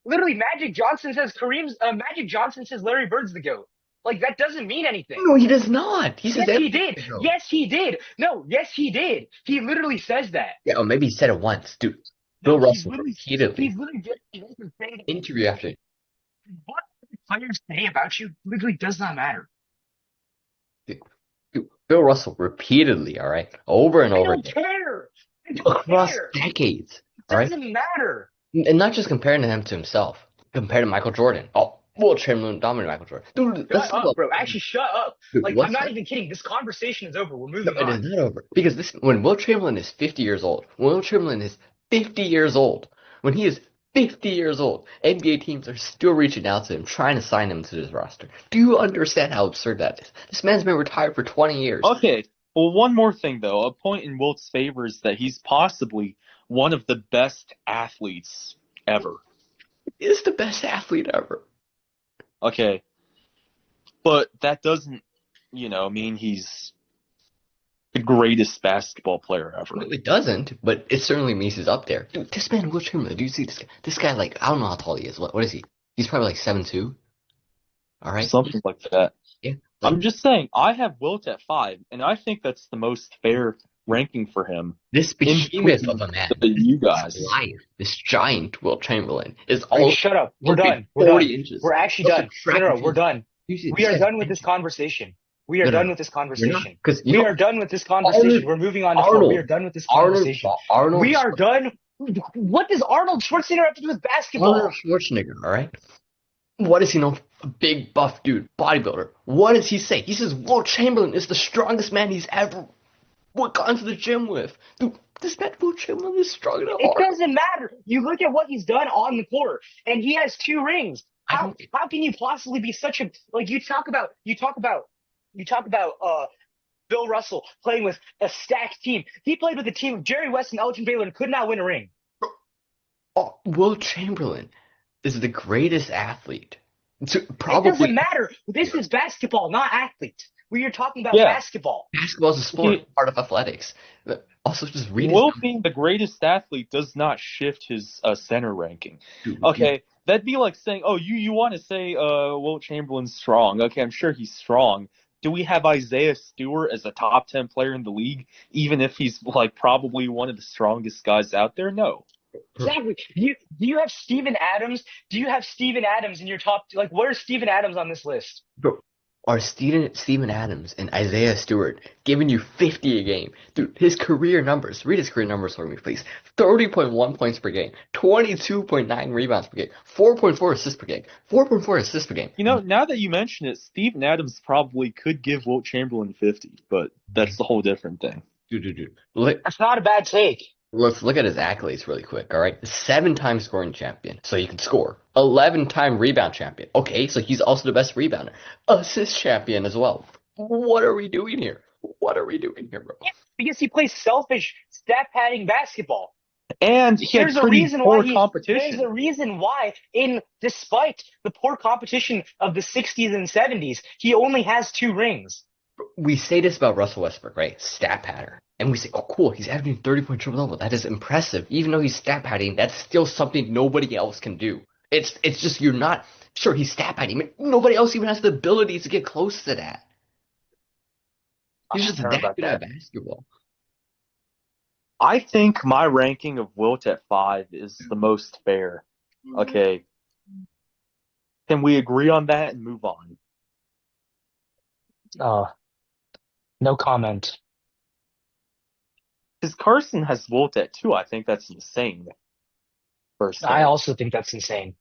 Literally, Magic Johnson says Larry Bird's the GOAT. Like, that doesn't mean anything. No, he does not. He says he did. Yes, he did. No, yes, he did. He literally says that. Yeah, or maybe he said it once, dude. Bill Russell repeatedly. He's literally just saying interview after. What players say about you literally does not matter. Dude, Bill Russell repeatedly, all right, over and over again. I don't across care. Decades. It doesn't matter. And not just comparing him to himself. Compared to Michael Jordan. Oh, Wilt Chamberlain dominated Michael Jordan. Dude, shut up, bro. Actually, shut up. Dude, like, I'm not even kidding. This conversation is over. We're moving on. It is not over. Because when Wilt Chamberlain is 50 years old, when he is 50 years old, NBA teams are still reaching out to him, trying to sign him to this roster. Do you understand how absurd that is? This man's been retired for 20 years. Okay. Well, one more thing, though. A point in Wilt's favor is that he's possibly one of the best athletes ever. He is the best athlete ever. Okay. But that doesn't, mean he's the greatest basketball player ever. No, it doesn't, but it certainly means he's up there. Dude, this man, Wilt Chamberlain, do you see this guy? This guy, like, I don't know how tall he is. What is he? He's probably like 7'2". All right? Something like that. Yeah. Like, I'm just saying, I have Wilt at 5, and I think that's the most fair ranking for him. this behemoth of a man, You guys. this lion, this giant Wilt Chamberlain, is Hey, all shut up. We're fucking done. We're 40 done. inches. We're actually done. No, we're done. We We are done with this conversation. We are done with this conversation. Because We are done with this conversation. We're moving on to 4. We are done with this conversation. Arnold, We are done. What does Arnold Schwarzenegger have to do with basketball? Arnold Schwarzenegger, all right? What does he know? A big buff dude, bodybuilder. What does he say? He says Wilt Chamberlain is the strongest man he's ever gone to the gym with. Dude, this man Wilt Chamberlain is strong enough. It doesn't matter. You look at what he's done on the court, and he has 2 rings. How can you possibly be such a like? You talk about Bill Russell playing with a stacked team. He played with a team of Jerry West and Elgin Baylor and could not win a ring. Oh, Wilt Chamberlain is the greatest athlete. It Probably doesn't matter. This is basketball, not athlete. We are talking about basketball. basketball is a sport, part of athletics. Also, just read Wilt being the greatest athlete does not shift his center ranking. Okay, that'd be like saying, oh, you want to say Wilt Chamberlain's strong. Okay, I'm sure he's strong. Do we have Isaiah Stewart as a top 10 player in the league, even if he's like probably one of the strongest guys out there? No. Exactly. Do you have Steven Adams? Do you have Steven Adams in your top? Like, where's Steven Adams on this list? Bro, are Steven Adams and Isaiah Stewart giving you 50 a game? Dude, his career numbers. Read his career numbers for me, please. 30.1 points per game, 22.9 rebounds per game, 4.4 assists per game, 4.4 assists per game. You know, now that you mention it, Steven Adams probably could give Wilt Chamberlain 50, but that's a whole different thing. Dude. That's not a bad take. Let's look at his accolades really quick, all right? 7-time scoring champion, so he can score. 11-time rebound champion. Okay, so he's also the best rebounder. Assist champion as well. What are we doing here? What are we doing here, bro? Yeah, because he plays selfish, stat-padding basketball. And he had pretty poor competition. There's a reason why, despite the poor competition of the 60s and 70s, he only has 2 rings. We say this about Russell Westbrook, right? Stat pattern. And we say, oh, cool, he's averaging 30-point triple-double. That is impressive. Even though he's stat padding, that's still something nobody else can do. It's just you're not sure he's stat padding, but nobody else even has the ability to get close to that. He's just that good at basketball. I think my ranking of Wilt at 5 is the most fair. Okay. Can we agree on that and move on? No comment. Because Carson has Wilt at 2. I think that's insane. I also think that's insane.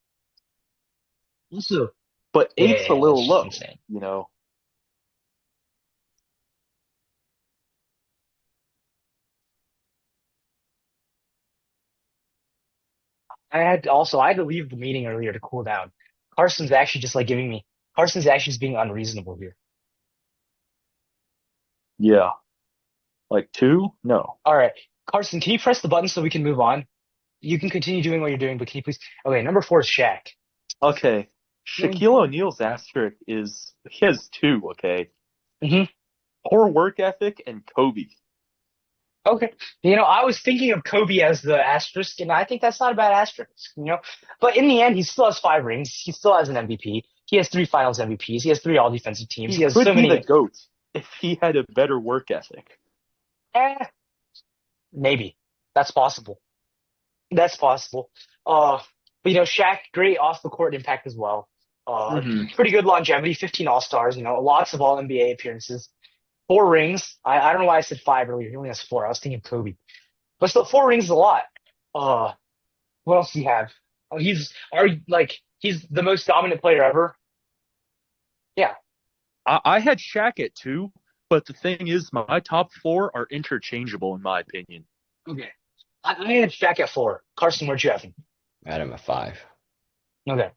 Also, but 8's a little low, insane. You know. I had to leave the meeting earlier to cool down. Carson's actually just being unreasonable here. Yeah. Like 2? No. All right. Carson, can you press the button so we can move on? You can continue doing what you're doing, but can you please? Okay, number 4 is Shaq. Okay. Shaquille O'Neal's asterisk he has 2, okay? Mm-hmm. Poor work ethic and Kobe. Okay. You know, I was thinking of Kobe as the asterisk, and I think that's not a bad asterisk, you know? But in the end, he still has 5 rings. He still has an MVP. He has 3 finals MVPs. He has 3 all-defensive teams. He has could so many. Be the GOAT if he had a better work ethic. Maybe. That's possible. But you know, Shaq, great off the court impact as well. Pretty good longevity, 15 All-Stars, you know, lots of all NBA appearances. 4 rings. I don't know why I said 5 earlier. He only has 4. I was thinking Kobe. But still, 4 rings is a lot. What else do you have? He's the most dominant player ever. Yeah. I had Shaq at 2, but the thing is, my top 4 are interchangeable in my opinion. Okay. I had Shaq at 4. Carson, where'd you have him? I had him at 5. Okay.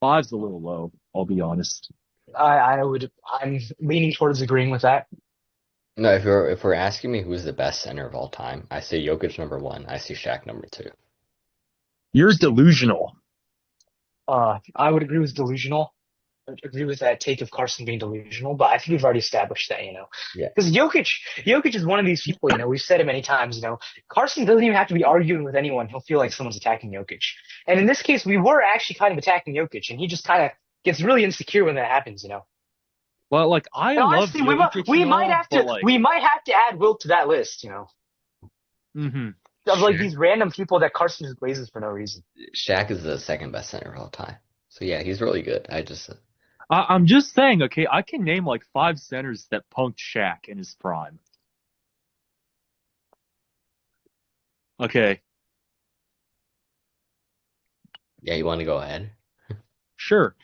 5's a little low, I'll be honest. I'm leaning towards agreeing with that. No, if we're asking me who's the best center of all time, I say Jokic number 1. I see Shaq number 2. You're delusional. I would agree with delusional. agree with that take of Carson being delusional, but I think we've already established that, Yeah. because Jokic is one of these people, we've said it many times, Carson doesn't even have to be arguing with anyone. He'll feel like someone's attacking Jokic. And in this case, we were actually kind of attacking Jokic, and he just kind of gets really insecure when that happens. Well, like I And love honestly, Jokic and all, but like, we might have to add Wilt to that list, hmm of like Shaq, these random people that Carson just blazes for no reason. Shaq is the second best center of all time. So yeah, he's really good. I'm just saying, okay, I can name like 5 centers that punked Shaq in his prime. Okay, Yeah, you want to go ahead? sure.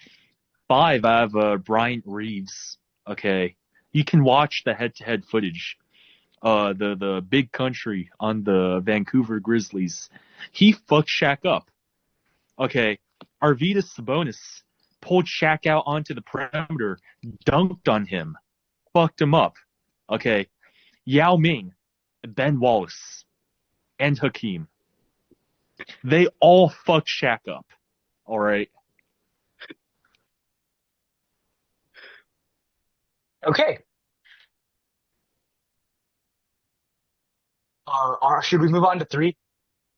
5, I have Bryant Reeves. Okay, you can watch the head-to-head footage. The big country on the Vancouver Grizzlies. He fucked Shaq up. Okay, Arvydas Sabonis pulled Shaq out onto the perimeter, dunked on him, fucked him up. Okay, Yao Ming, Ben Wallace, and Hakeem. They all fucked Shaq up. All right. Okay. Should we move on to 3?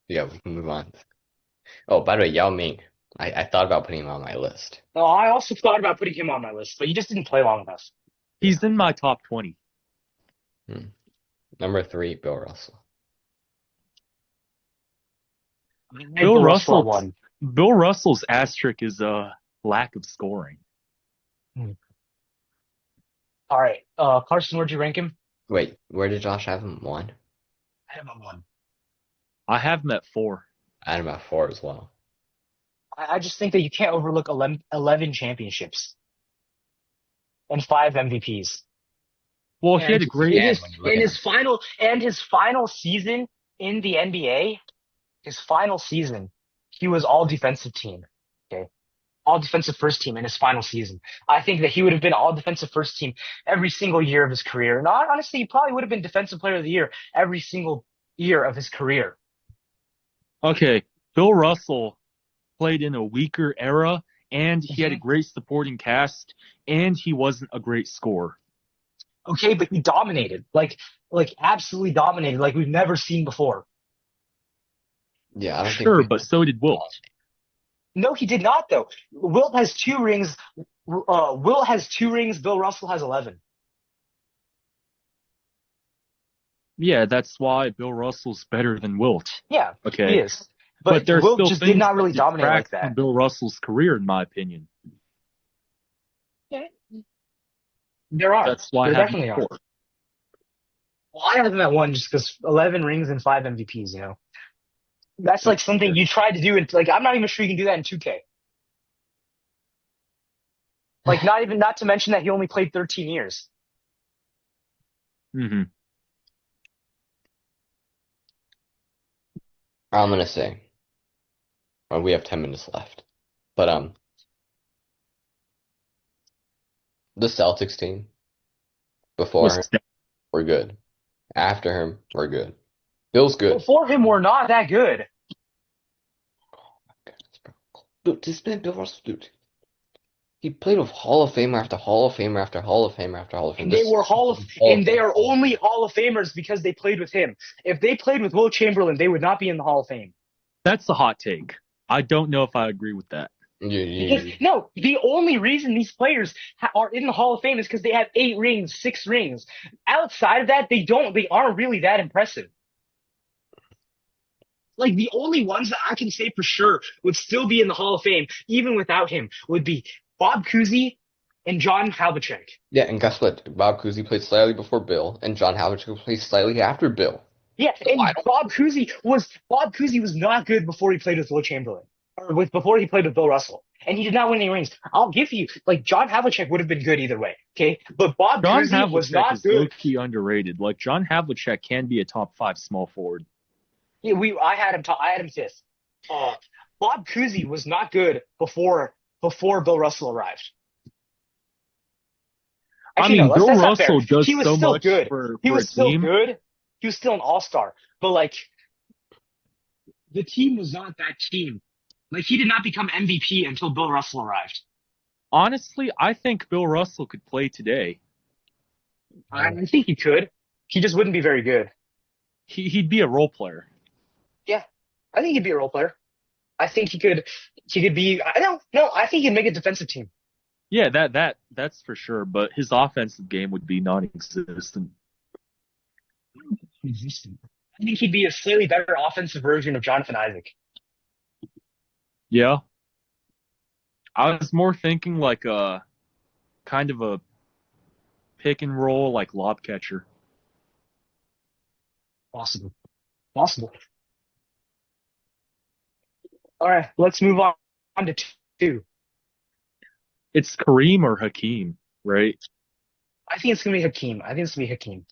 Yeah, we can move on. Oh, by the way, Yao Ming. I thought about putting him on my list. Oh, I also thought about putting him on my list, but he just didn't play long enough. He's in my top 20. Number 3, Bill Russell. Bill Russell. at 1. Bill Russell's asterisk is a lack of scoring. All right. Carson, where'd you rank him? Wait, where did Josh have him? 1? I have him at 1. I have him at 4. I had him at 4 as well. I just think that you can't overlook 11 championships and 5 MVPs. Well, he had a great. His final season in the NBA, his final season, he was all defensive team. Okay. All defensive first team in his final season. I think that he would have been all defensive first team every single year of his career. And honestly, he probably would have been defensive player of the year every single year of his career. Okay, Bill Russell played in a weaker era, and he had a great supporting cast, and he wasn't a great scorer. Okay, but he dominated, like absolutely dominated, like we've never seen before. Yeah, I don't Sure, think but so did Wilt. No, he did not, though. Wilt has 2 rings. Wilt has 2 rings. Bill Russell has 11. Yeah, that's why Bill Russell's better than Wilt. Yeah, okay, he is. But there's Wilt still just things did not really that dominate like detract that. from Bill Russell's career, in my opinion. Yeah, there are. That's why there I have definitely him are. at 4. Well, I have him at 1 just because 11 rings and 5 MVPs. That's like something you tried to do, and like I'm not even sure you can do that in 2K. Like not to mention that he only played 13 years. Mm-hmm. I'm gonna say. Well, we have 10 minutes left, but the Celtics team before him, we're good. After him, we're good. Bill's good. Before him, we're not that good. Dude, this man Bill Russell, dude. He played with Hall of Famer after Hall of Famer after Hall of Famer after Hall of Famer. And they are only Hall of Famers because they played with him. If they played with Wilt Chamberlain, they would not be in the Hall of Fame. That's a hot take. I don't know if I agree with that. No, the only reason these players are in the Hall of Fame is because they have 8 rings, 6 rings. Outside of that, they aren't really that impressive. Like, the only ones that I can say for sure would still be in the Hall of Fame, even without him, would be Bob Cousy and John Havlicek. Yeah, and guess what? Bob Cousy played slightly before Bill, and John Havlicek played slightly after Bill. Yeah, and Bob Cousy was not good before he played with Wilt Chamberlain, before he played with Bill Russell, and he did not win any rings. I'll give you, like, John Havlicek would have been good either way, okay? But Bob Cousy was not good. Low-key underrated. Like, John Havlicek can be a top 5 small forward. Yeah, I had him 5th. Bob Cousy was not good before Bill Russell arrived. Actually, Bill Russell does so much good. for He was a still team. good. He was still an all-star. But, like, the team was not that team. Like, he did not become MVP until Bill Russell arrived. Honestly, I think Bill Russell could play today. I think he could. He just wouldn't be very good. He'd be a role player. Yeah, I think he'd be a role player. I think he could be. I don't know. I think he'd make a defensive team. Yeah, that's for sure. But his offensive game would be non-existent. I think he'd be a slightly better offensive version of Jonathan Isaac. Yeah, I was more thinking like a kind of a pick and roll like lob catcher. Possible. Possible. All right, let's move on to two. It's Kareem or Hakeem, right? I think it's gonna be Hakeem. I think it's gonna be Hakeem.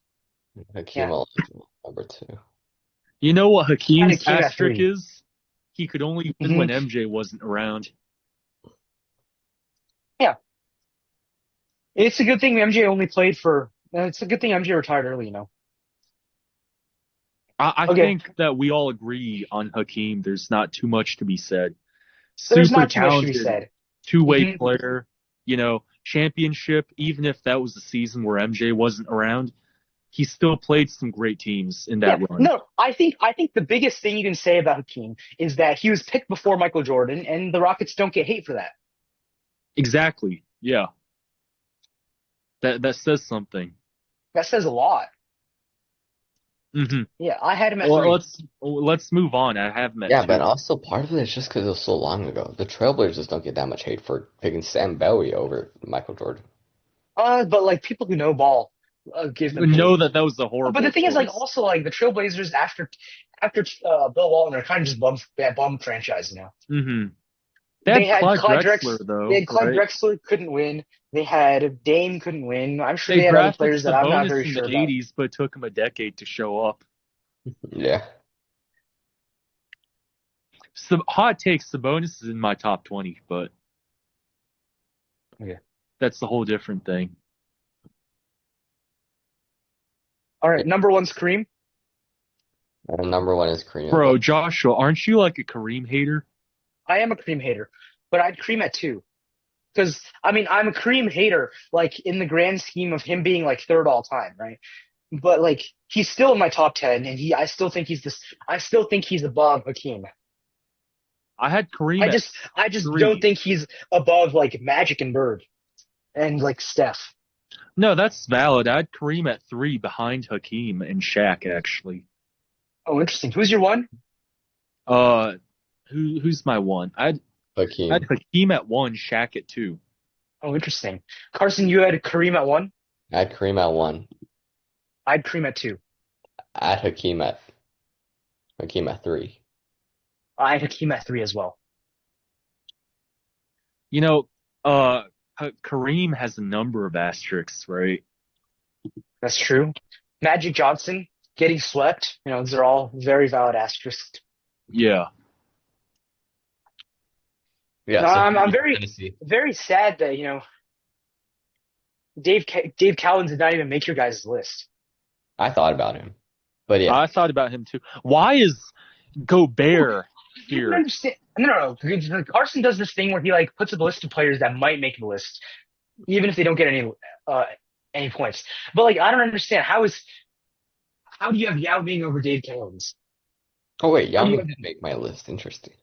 Hakeem Yeah, Olajuwon, number 2. You know what I had Hakeem's Hakeem at asterisk three. is? He could only win Hmm. when MJ wasn't around. Yeah, it's a good thing MJ only played for. It's a good thing MJ retired early. I Okay, think that we all agree on Hakeem. There's not too much to be said. there's Super not too much to be talented, said. two-way Hmm. player. Championship. Even if that was a season where MJ wasn't around, he still played some great teams in that Yeah, run. no, I think the biggest thing you can say about Hakeem is that he was picked before Michael Jordan, and the Rockets don't get hate for that. Exactly. Yeah. That says something. That says a lot. Hmm. Yeah, I had him at Well, three. let's move on. I have him at Yeah, but 2. also part of it is just because it was so long ago. The Trailblazers don't get that much hate for picking Sam Bowie over Michael Jordan. But like people who know ball give them hate. Know that was a But the horrible thing is, like, choice. also like the Trailblazers after Bill Walton are kind of just bum franchise. Hmm. They They had had Clyde Clyde Drexler Drex, they though, had Clyde right? Drexler couldn't win. They had Dame couldn't win. I'm sure They they had other drafted players that I'm not very Sabonis in sure the about. 80s, but it took him a decade to show up. Yeah. Some hot takes, Sabonis is in my top 20, but Okay. that's a whole different thing. All right, number one's Kareem. And number 1 is Kareem Abdul. Bro, Joshua, aren't you like a Kareem hater? I am a Kareem hater, but I'd Kareem at two. Because I mean, I'm a Kareem hater, like in the grand scheme of him being like third all time, right? But like he's still in my top 10, and I still think he's this. I still think he's above Hakeem. I had Kareem I at just, I just don't 3. think he's above like Magic and Bird and like Steph. No, that's valid. I had Kareem at 3 behind Hakeem and Shaq, actually. Oh, interesting. Who's your one? Uh, who's my one? I had Hakeem. Hakeem at 1, Shaq at 2. Oh, interesting. Carson, you had Kareem at one. I had Kareem at 1. I had Kareem at two. I had Hakeem at 3. I had Hakeem at three as well. You know, uh, Kareem has a number of asterisks, right? That's true. Magic Johnson getting swept. These are all very valid asterisks. Yeah. Yeah, so I'm Kareem, very, Tennessee. very sad that Dave Cowens did not even make your guys' list. I thought about him. But yeah, I thought about him too. Why is Gobert You don't here? understand. No. Carson does this thing where he like puts up a list of players that might make the list, even if they don't get uh any points. But like I don't understand how do you have Yao Ming over Dave Cowens? oh wait, How Yao do you Ming have did make my list. Interesting.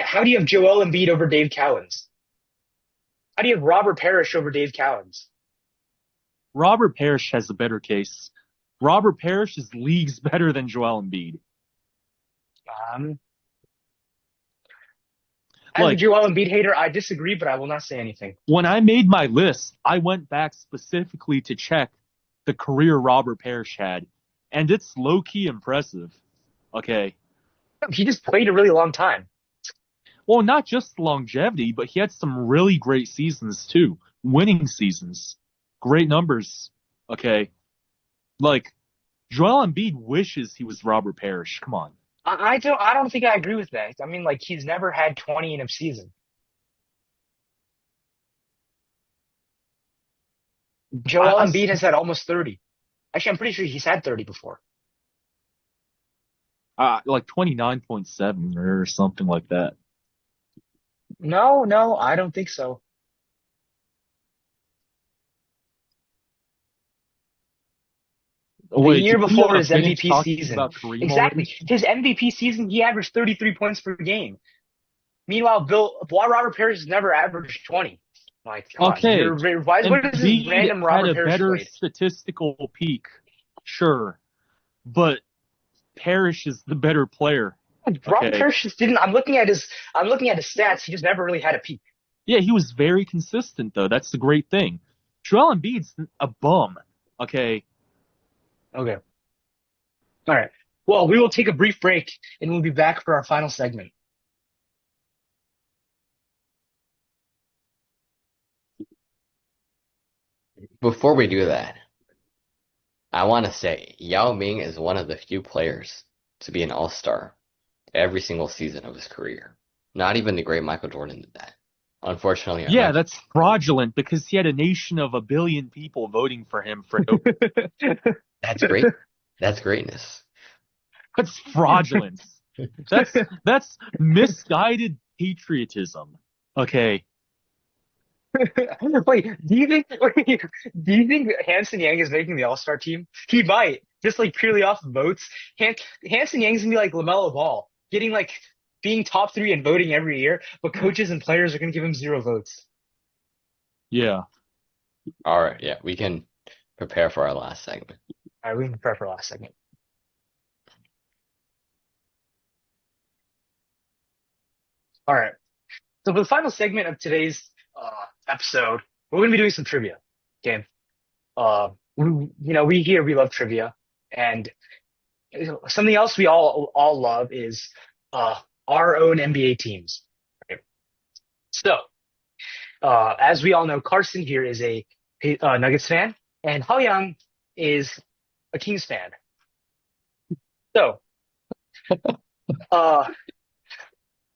how do you have Joel Embiid over Dave Cowens? How do you have Robert Parrish over Dave Cowens? Robert Parrish has a better case. Robert Parrish is leagues better than Joel Embiid. Um, as a Like, Joel Embiid hater, I disagree, but I will not say anything. when I made my list, I went back specifically to check the career Robert Parrish had, and it's low-key impressive. Okay. He just played a really long time. Well, not just longevity, but he had some really great seasons too. Winning seasons. Great numbers. Okay. Like, Joel Embiid wishes he was Robert Parrish. Come on. I don't think I agree with that. I mean, like he's never had 20 in a season. Joel I, Embiid has had almost 30. Actually, I'm pretty sure he's had 30 before. like 29.7 or something like that. No, I don't think so. The Wait, year did we before his finish MVP talking season. about Kareem Exactly. already? His MVP season, he averaged 33 points per game. Meanwhile, Robert Parrish has never averaged 20. Like, come on. Okay, What is this Embiid random had Robert a Parrish better played? statistical peak, sure, but Parrish is the better player. Robert Okay, Parrish just didn't. I'm looking at his stats. He just never really had a peak. yeah, he was very consistent though. That's the great thing. Joel Embiid's a bum. Okay, Okay. All right. Well, we will take a brief break and we'll be back for our final segment. Before we do that, I want to say Yao Ming is one of the few players to be an all-star every single season of his career. Not even the great Michael Jordan did that. Unfortunately, yeah, that's fraudulent because he had a nation of 1 billion people voting for him for no. that's great. That's greatness. That's fraudulent. That's misguided patriotism. Okay. Wait, do you think Hanson Yang is making the All-Star team? He might, just like purely off of votes. Hanson Yang's gonna be like LaMelo Ball, getting like being top 3 and voting every year, but coaches and players are gonna give him 0 votes. Yeah. All right, yeah, we can prepare for our last segment. All right, we can prepare for last segment. All right. So for the final segment of today's episode, we're going to be doing some trivia. Okay. We love trivia, and something else we all love is our own NBA teams. Okay. So, as we all know, Carson here is a Nuggets fan, and Haoyang is a Kings fan. So,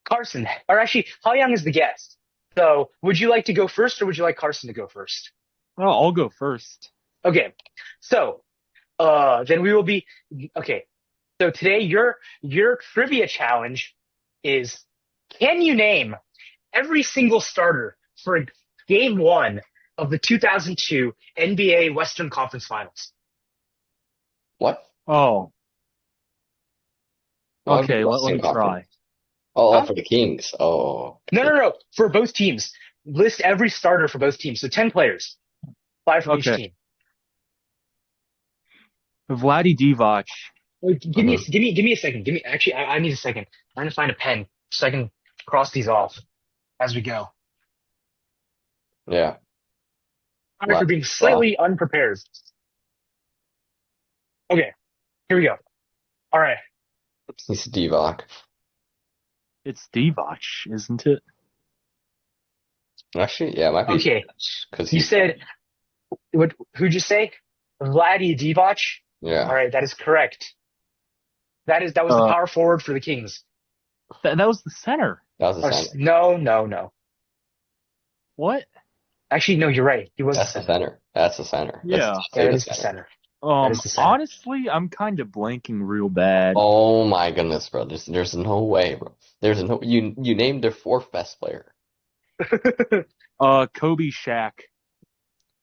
Carson, or actually, Haoyang is the guest. So, would you like to go first, or would you like Carson to go first? Well, I'll go first. Okay. So, then we will be okay. So today, your trivia challenge is: can you name every single starter for Game 1 of the 2002 NBA Western Conference Finals? What? Oh, What okay. Let Western me Conference? try. Oh, Huh? for the Kings. Oh, No. For both teams, list every starter for both teams. So 10 players, 5 from each Okay. team. Vlade Divac. Wait, give me a second. I need a second. I'm trying to find a pen so I can cross these off as we go. yeah. Sorry for being slightly unprepared. Okay, here we go. All right. He's Divac. It's Divac, isn't it? Actually, yeah, it might be. Okay. Because You said who'd you say? Vlade Divac? Yeah. All right, that is correct. That was the power forward for the Kings. That was the center. That was the center. No. What? Actually, no, you're right. He was That's the center. That's the center. Yeah. That is the center. That is the center. Honestly, I'm kind of blanking real bad. Oh my goodness, bro. There's no way, bro. There's no you named their 4th best player. Kobe, Shaq.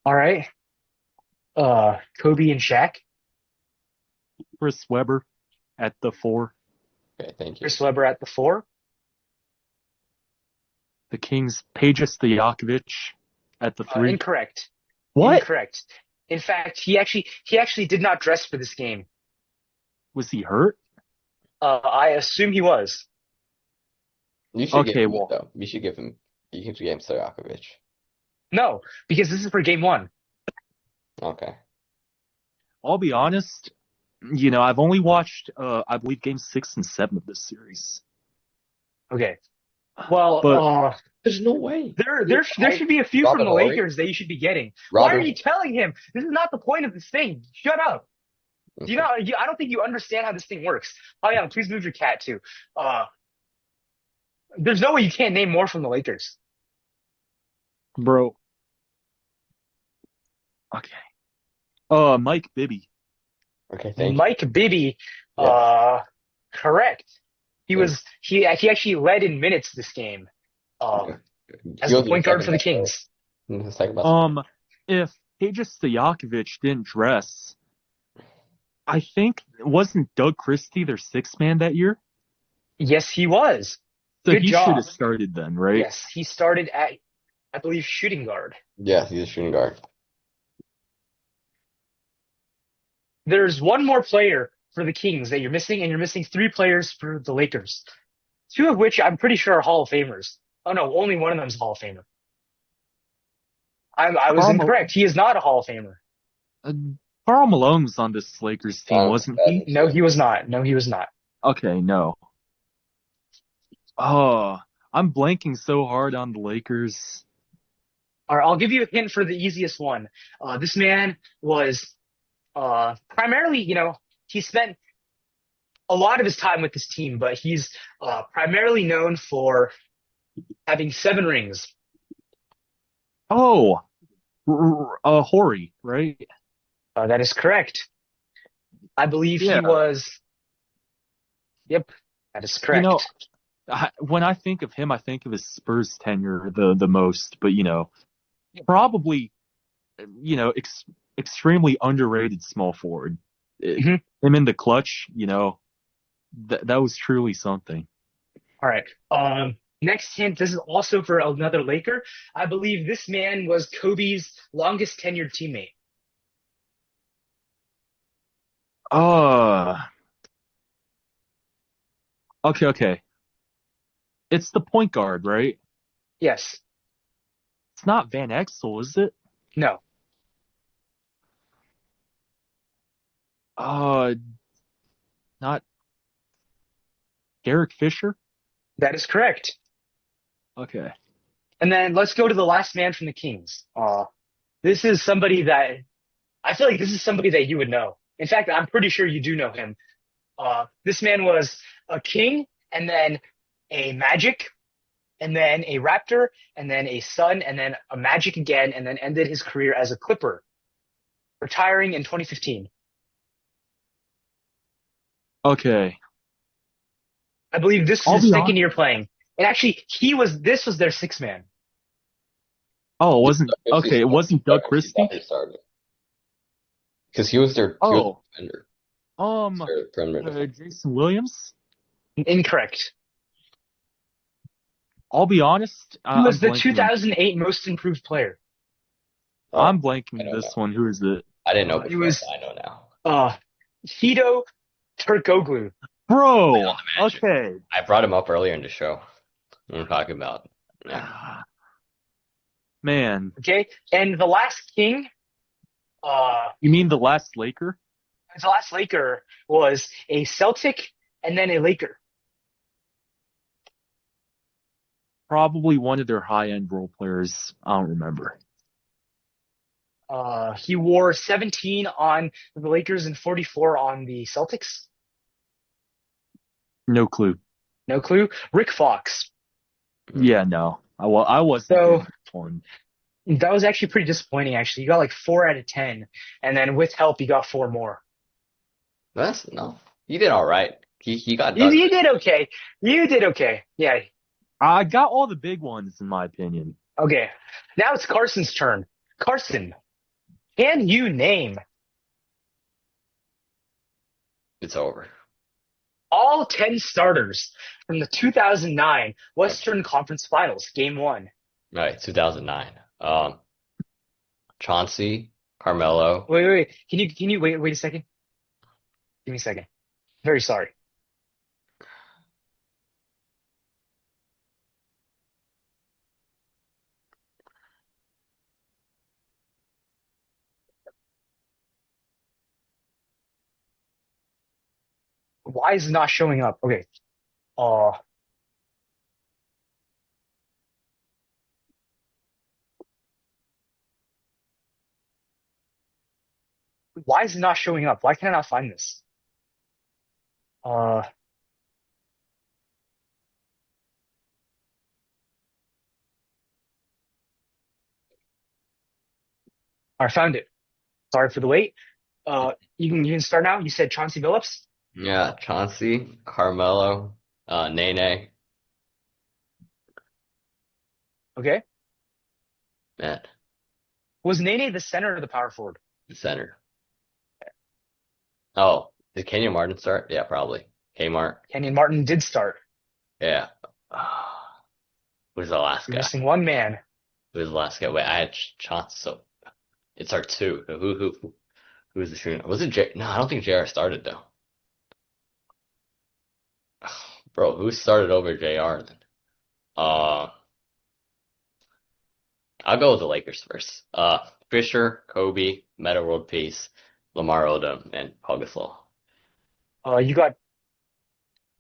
All right. Kobe and Shaq. Chris Webber at the 4. Okay, thank you. Chris Webber at the 4. The Kings, Pejas Stojakovic at the 3. Incorrect. What? Incorrect. In fact, he actually did not dress for this game. Was he hurt? I assume he was. You should Okay, give him well- though. You should give him Stojakovic. No, because this is for Game 1. Okay. I'll be honest. I've only watched, I believe, Games 6 and 7 of this series. Okay. Well, But- There's no way. there should be a few Robert from the Horry? Lakers that you should be getting. Why are Robert, you telling him? This is not the point of this thing. Shut up. Do you I don't think you understand how this thing works. Oh yeah, please move your cat too. There's no way you can't name more from the Lakers. Bro. Okay. Mike Bibby. Okay, thank you. Mike Bibby, correct. He actually led in minutes this game. As the point guard for the Kings. Let's talk about If Pejas Stojakovic didn't dress, I think wasn't Doug Christie their sixth man that year? Yes, he was. So Good he should have job. started then, right? Yes, he started at, I believe, shooting guard. Yeah, he's a shooting guard. There's one more player for the Kings that you're missing, and you're missing three players for the Lakers. Two of which I'm pretty sure are Hall of Famers. Oh no, only one of them is a Hall of Famer. I was Karl, Mal- incorrect. He is not a Hall of Famer. uh, Karl Malone was on this Lakers team, wasn't he? No, he was not. No, he was not. Okay, no. Oh, I'm blanking so hard on the Lakers. All right, I'll give you a hint for the easiest one. This man was primarily, he spent a lot of his time with this team, but he's primarily known for having 7 rings. Oh, Horry, right? That is correct. I believe he Yeah. was. Yep, that is You correct. know, when I think of him, I think of his Spurs tenure the most. But probably extremely underrated small forward. Mhm. Him in the clutch, that was truly something. All right. Next hint. This is also for another Laker. I believe this man was Kobe's longest tenured teammate. Uh, okay. It's the point guard, right? Yes. It's not Van Exel, is it? No. Uh, not Derek Fisher? That is correct. Okay. And then let's go to the last man from the Kings. This is somebody that I feel like this is somebody that you would know. In fact, I'm pretty sure you do know him. This man was a King, and then a Magic, and then a Raptor, and then a Sun, and then a Magic again, and then ended his career as a Clipper, retiring in 2015. Okay. I believe this I'll is his be second honest. year playing. And actually, this was their sixth man. Oh, it wasn't. Okay, it wasn't Doug Christie. Because he was their Oh, defender. um, Their perimeter defender. Jason Williams. Incorrect. I'll be honest. He was I'm the blanking. 2008 most improved player. I'm I blanking don't this know. one. Who is it? I didn't know It before. was I know now. Hito Turkoglu. Bro. Played on the Magic. Okay. I brought him up earlier in the show. I'm talking about. Yeah. Man, Okay, and the last King, you mean the last Laker? the last Laker was a Celtic and then a Laker. Probably one of their high-end role players. I don't remember. He wore 17 on the Lakers and 44 on the Celtics. No clue. No clue. Rick Fox. Yeah, no. I wasn't So getting this one. that was actually pretty disappointing. Actually, you got like 4 out of 10, and then with help, you got 4 more. No. He did all right. He got You, done. you did okay. You did okay. Yeah. I got all the big ones, in my opinion. Okay. Now it's Carson's turn. Carson, can you name It's over. all 10 starters from the 2009 Western Conference Finals, Game 1? All right, 2009. Chauncey, Carmelo. Wait. Can you wait a second? Give me a second. Very sorry. Why is it not showing up? Okay. Uh, why is it not showing up? Why can I not find this? All right, found it. Sorry for the wait. You can start now. You said Chauncey Billups. Yeah, Chauncey, Carmelo, Nene. Okay. Man, Was Nene the center or the power forward? the center. Oh, did Kenyon Martin start? Yeah, probably. Kmart. Kenyon Martin did start. Yeah. Who's the last You're guy? missing one man. Who's the last guy? Wait, I had Chauncey. So it's our two. Who was the shooting? Was it J? No, I don't think JR started though. Bro, who started over JR then? Uh, I'll go with the Lakers first. Fisher, Kobe, Meta World Peace, Lamar Odom, and Pau Gasol. You got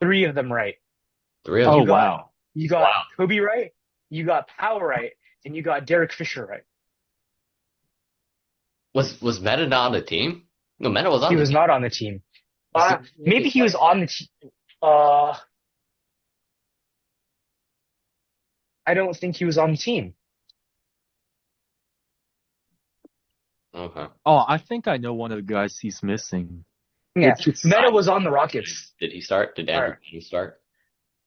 three of them right. Three of Oh You them. got wow. you got Wow. Kobe right. You got Powell right, and you got Derek Fisher right. Was Meta not on the team? No, Meta was He on the was team. not on the team. So Maybe he was on the team. Uh, I don't think he was on the team. Okay. Oh, I think I know one of the guys he's missing. Yeah, It's just Meta was on the Rockets. Did he start? Did All Andrew right, Bynum start?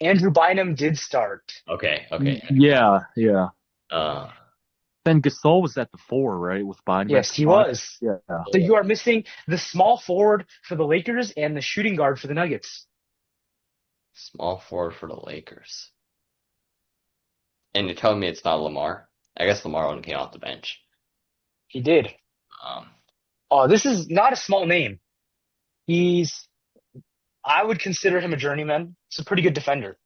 Andrew Bynum did start. Okay. Okay. yeah, yeah. Uh, Then Gasol was at the 4, right? With Bynum at Yes, the he 5. was. Yeah. So you are missing the small forward for the Lakers and the shooting guard for the Nuggets. small forward for the Lakers. And you're telling me it's not Lamar? I guess Lamar only came off the bench. He did. Um, Oh, this is not a small name. He's, I would consider him a journeyman. He's a pretty good defender.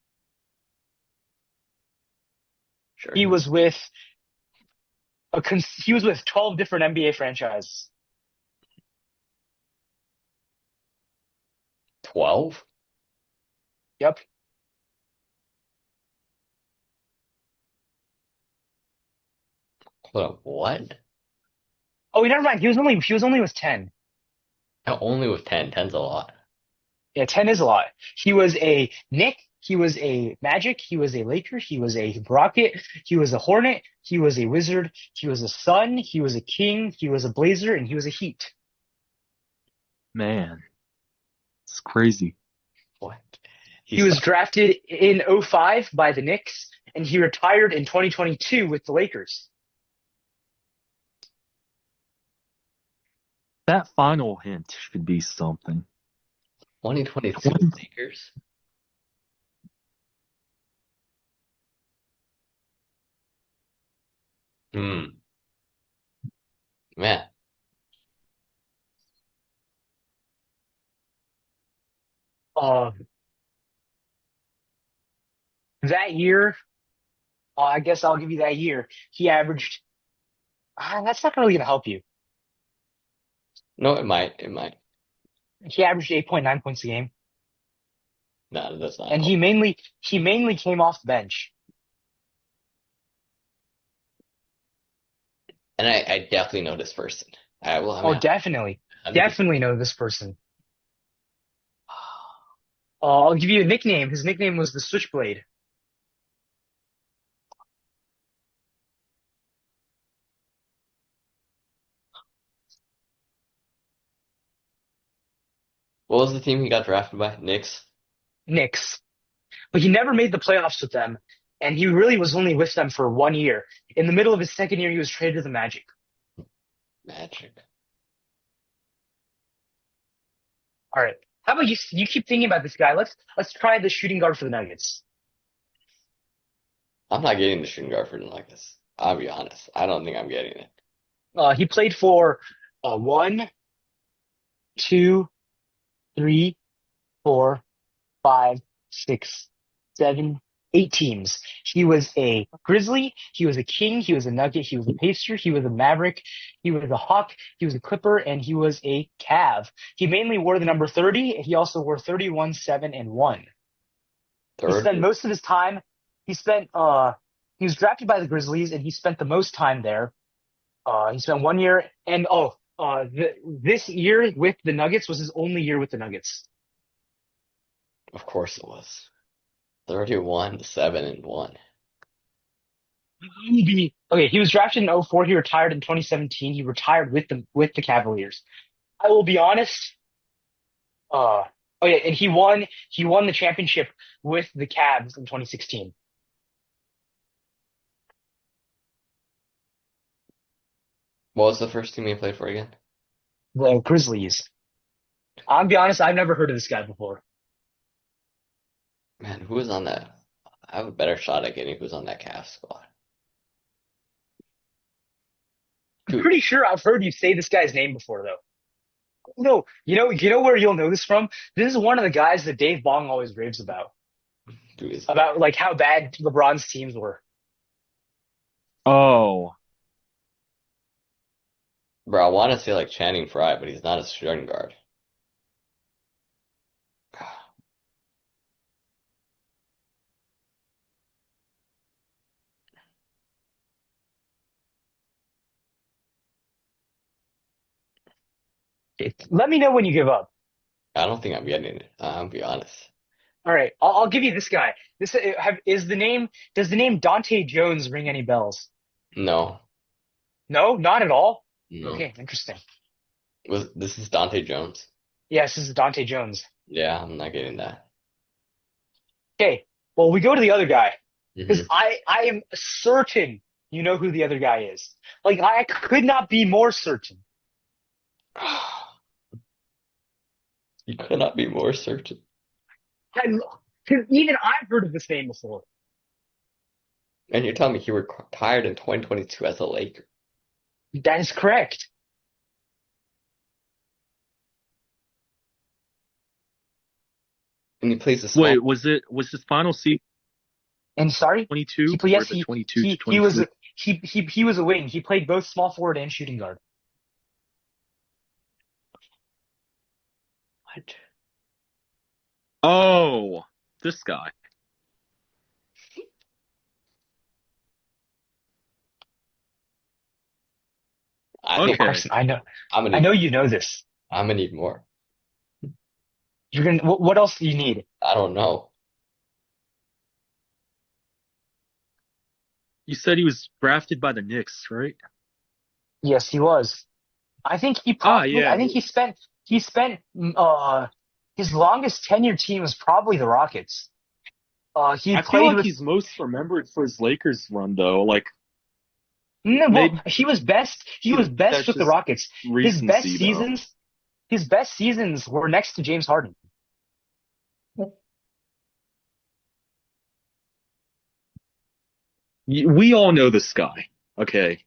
sure. He was with he was with 12 different NBA franchises. 12? Yep. Hold on, what? Oh, never mind. He was only with 10. Only with 10. 10's a lot. Yeah, 10 is a lot. He was a Knick, he was a Magic, he was a Laker, he was a Rocket, he was a Hornet, he was a Wizard, he was a Sun, he was a King, he was a Blazer, and he was a Heat. Man, it's crazy. What? He was drafted in '05 by the Knicks, and he retired in 2022 with the Lakers. That final hint should be something. 2022 Lakers? Hmm. Man. Uh, that year, I guess I'll give you that year. He averaged. That's not really going to help you. No, it might. It might. He averaged 8.9 points a game, No, that's not and help. he mainly came off the bench. And I definitely know this person. I will. I Oh, mean, definitely, I think definitely know this person. I'll give you a nickname. His nickname was the Switchblade. what was the team he got drafted by? Knicks? Knicks. But he never made the playoffs with them, and he really was only with them for 1 year. In the middle of his second year, he was traded to the Magic. Magic. All right. How about you keep thinking about this guy? Let's try the shooting guard for the Nuggets. I'm not getting the shooting guard for them like this. I'll be honest. I don't think I'm getting it. He played for one, two, three, four, five, six, seven, 8 teams. He was a Grizzly, he was a King, he was a Nugget, he was a Pacer, he was a Maverick, he was a Hawk, he was a Clipper, and he was a Cav. He mainly wore the number 30. He also wore 31, 7, and 1. He Third? spent most of his time. He was drafted by the Grizzlies, and he spent the most time there. He spent 1 year, and this year with the Nuggets was his only year with the Nuggets. Of course it was. 31, 7, and 1. Okay, he was drafted in '04. He retired in 2017. He retired with the Cavaliers. I will be honest. Oh yeah, and he won the championship with the Cavs in 2016. What was the first team he played for again? The Grizzlies. I'll be honest, I've never heard of this guy before. Man, who was on that? I have a better shot at getting who's on that Cavs squad. I'm Dude, pretty sure I've heard you say this guy's name before, though. No, you know where you'll know this from? This is one of the guys that Dave Bong always raves dude, about like how bad LeBron's teams were. Oh, bro, I want to say like Channing Frye, but he's not a shooting guard. Let me know when you give up. I don't think I'm getting it. I'll be honest. All right, I'll give you this guy. This is the name. Does the name Dante Jones ring any bells? No, No, not at all. no. Okay, interesting. This is Dante Jones? Yes, this is Dante Jones. Yeah, I'm not getting that. Okay, well we go to the other guy because Hmm. I am certain you know who the other guy is. Like I could not be more certain. You could not be more certain. I, 'Cause even I've heard of this name before. And you're telling me he retired in 2022 as a Laker? That is correct. And he plays a small. wait, was his final season And sorry, 22 or yes the 22 to he was 23? he was a wing. He played both small forward and shooting guard. What? Oh, this guy. I No, think Okay. Carson, I know. I'm I gonna know need, you know this. I'm gonna need more. You're gonna. What else do you need? I don't know. You said he was drafted by the Knicks, right? Yes, he was. I think he Ah, probably. yeah. I think he spent. His longest tenured team was probably the Rockets. He I feel played like with. he's most remembered for his Lakers run, though. Like, No, well, maybe he was best. He was best that's with the just Rockets. His best recency, though. seasons. His best seasons were next to James Harden. We all know this guy. Okay.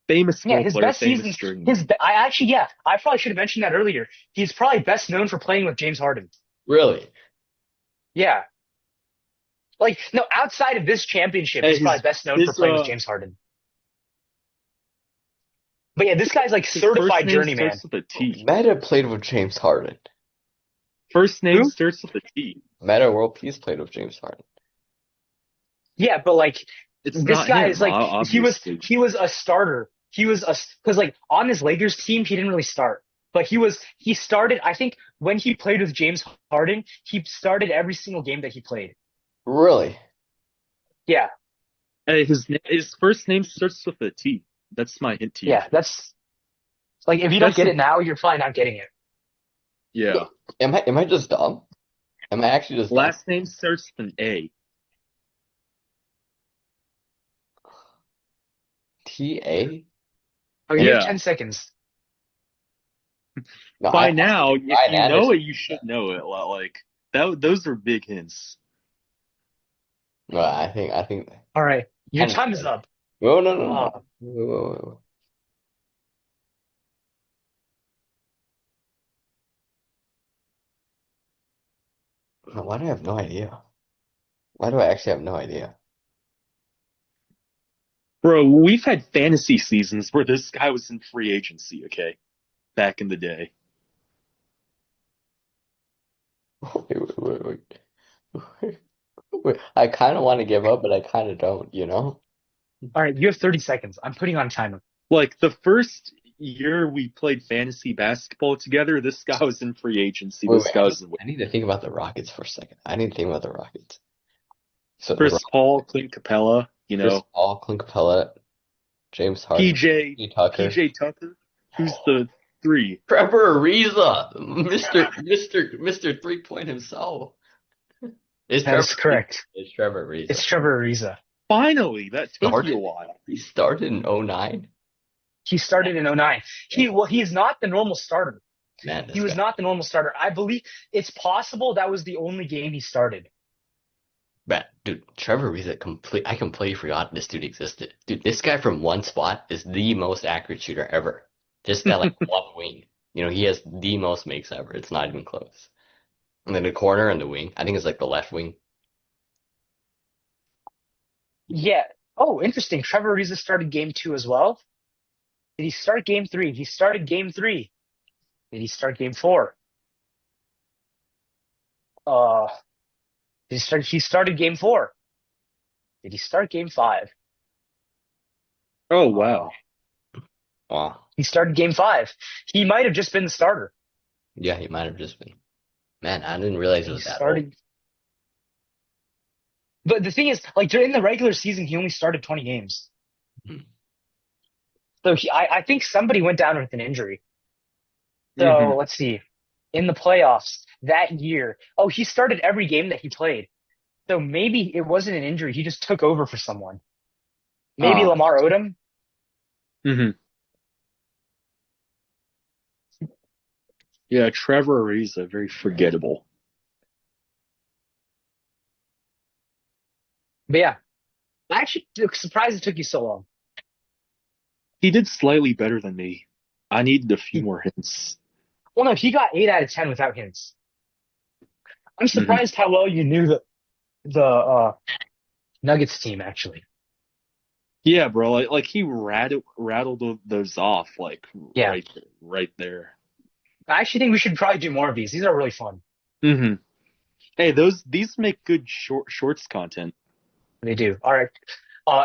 Famous Yeah, role his player, best famous seasons. journeyman. I actually, yeah, I probably should have mentioned that earlier. He's probably best known for playing with James Harden. Really? Yeah, like no, outside of this championship, Hey, he's probably best known for his playing with James Harden. But yeah, this guy's like his first certified name journeyman. starts with a T. Meta played with James Harden. First name Who? starts with a T. Meta World Peace played with James Harden. Yeah, but like It's this not guy him, is like obviously. he was a starter. He was a because like on this Lakers team he didn't really start, but he started. I think when he played with James Harden, he started every single game that he played. Really? Yeah, Hey, his first name starts with a T. That's my hint to you. yeah. That's like if you don't That's get the it now, you're probably not getting it. yeah. Am I just dumb? Am I actually just dumb? Last name starts with an A. TA? Okay, you have Yeah. 10 seconds. No, By now, if Ryan you know Anderson. it, you should know it. Like that, those are big hints. No, I think. All right, your Kind of- time is up. No, no, no, Uh, no. Wait. No, why do I have no idea? Why do I actually have no idea? Bro, we've had fantasy seasons where this guy was in free agency, okay? Back in the day. Wait. Wait. I kind of want to give up, but I kind of don't, you know? all right, you have 30 seconds. I'm putting on a timer. Like the first year we played fantasy basketball together, this guy was in free agency. Wait, This wait, guy was I need to think about the Rockets for a second. I need to think about the Rockets. So, Chris Paul, Clint Capella, Chris Paul, Clint Capella, James Harden, PJ Tucker. PJ Tucker, who's the three? Trevor Ariza, Mr. 3-point himself. It's That is correct. It's Trevor Ariza. It's Trevor Ariza. Finally, that took Started? you a while. He started in 09. He started in '09. He's not the normal starter. Man, He this was guy. not the normal starter. I believe it's possible that was the only game he started. Man, dude, Trevor Ariza I completely forgot this dude existed. Dude, this guy from one spot is the most accurate shooter ever. Just that like one wing. He has the most makes ever. It's not even close. And then the corner and the wing. I think it's like the left wing. Yeah. Oh, interesting. Trevor Ariza started game 2 as well. Did he start game 3? He started game 3. Did he start game 4? Uh, he started game 4. Did he start game 5? Oh Uh, wow. Wow. he started game 5. He might have just been the starter. Yeah, he might have just been. Man, I didn't realize it He was that old. started. But the thing is, like during the regular season, he only started 20 games. Hmm. So I think somebody went down with an injury. Hmm. So let's see. In the playoffs that year, oh, he started every game that he played. So maybe it wasn't an injury. He just took over for someone. Maybe Ah. Lamar Odom. Hmm. Yeah, Trevor Ariza, very forgettable. But yeah, I actually surprised it took you so long. He did slightly better than me. I needed a few He, more hints. well, no, he got 8 out of 10 without hints. I'm Hmm. surprised how well you knew the Nuggets team actually. Yeah, bro. Like he rattled those off like Yeah, right there. I actually think we should probably do more of these. These are really fun. Hmm. Hey, these make good shorts content. They do. All right.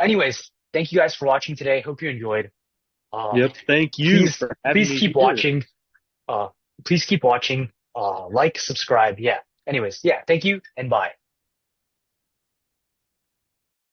Anyways, thank you guys for watching today. Hope you enjoyed. Uh, Yep. Thank you please, for having please me keep here. watching. Uh, please keep watching. Like, subscribe. Yeah. Anyways, yeah. Thank you and bye.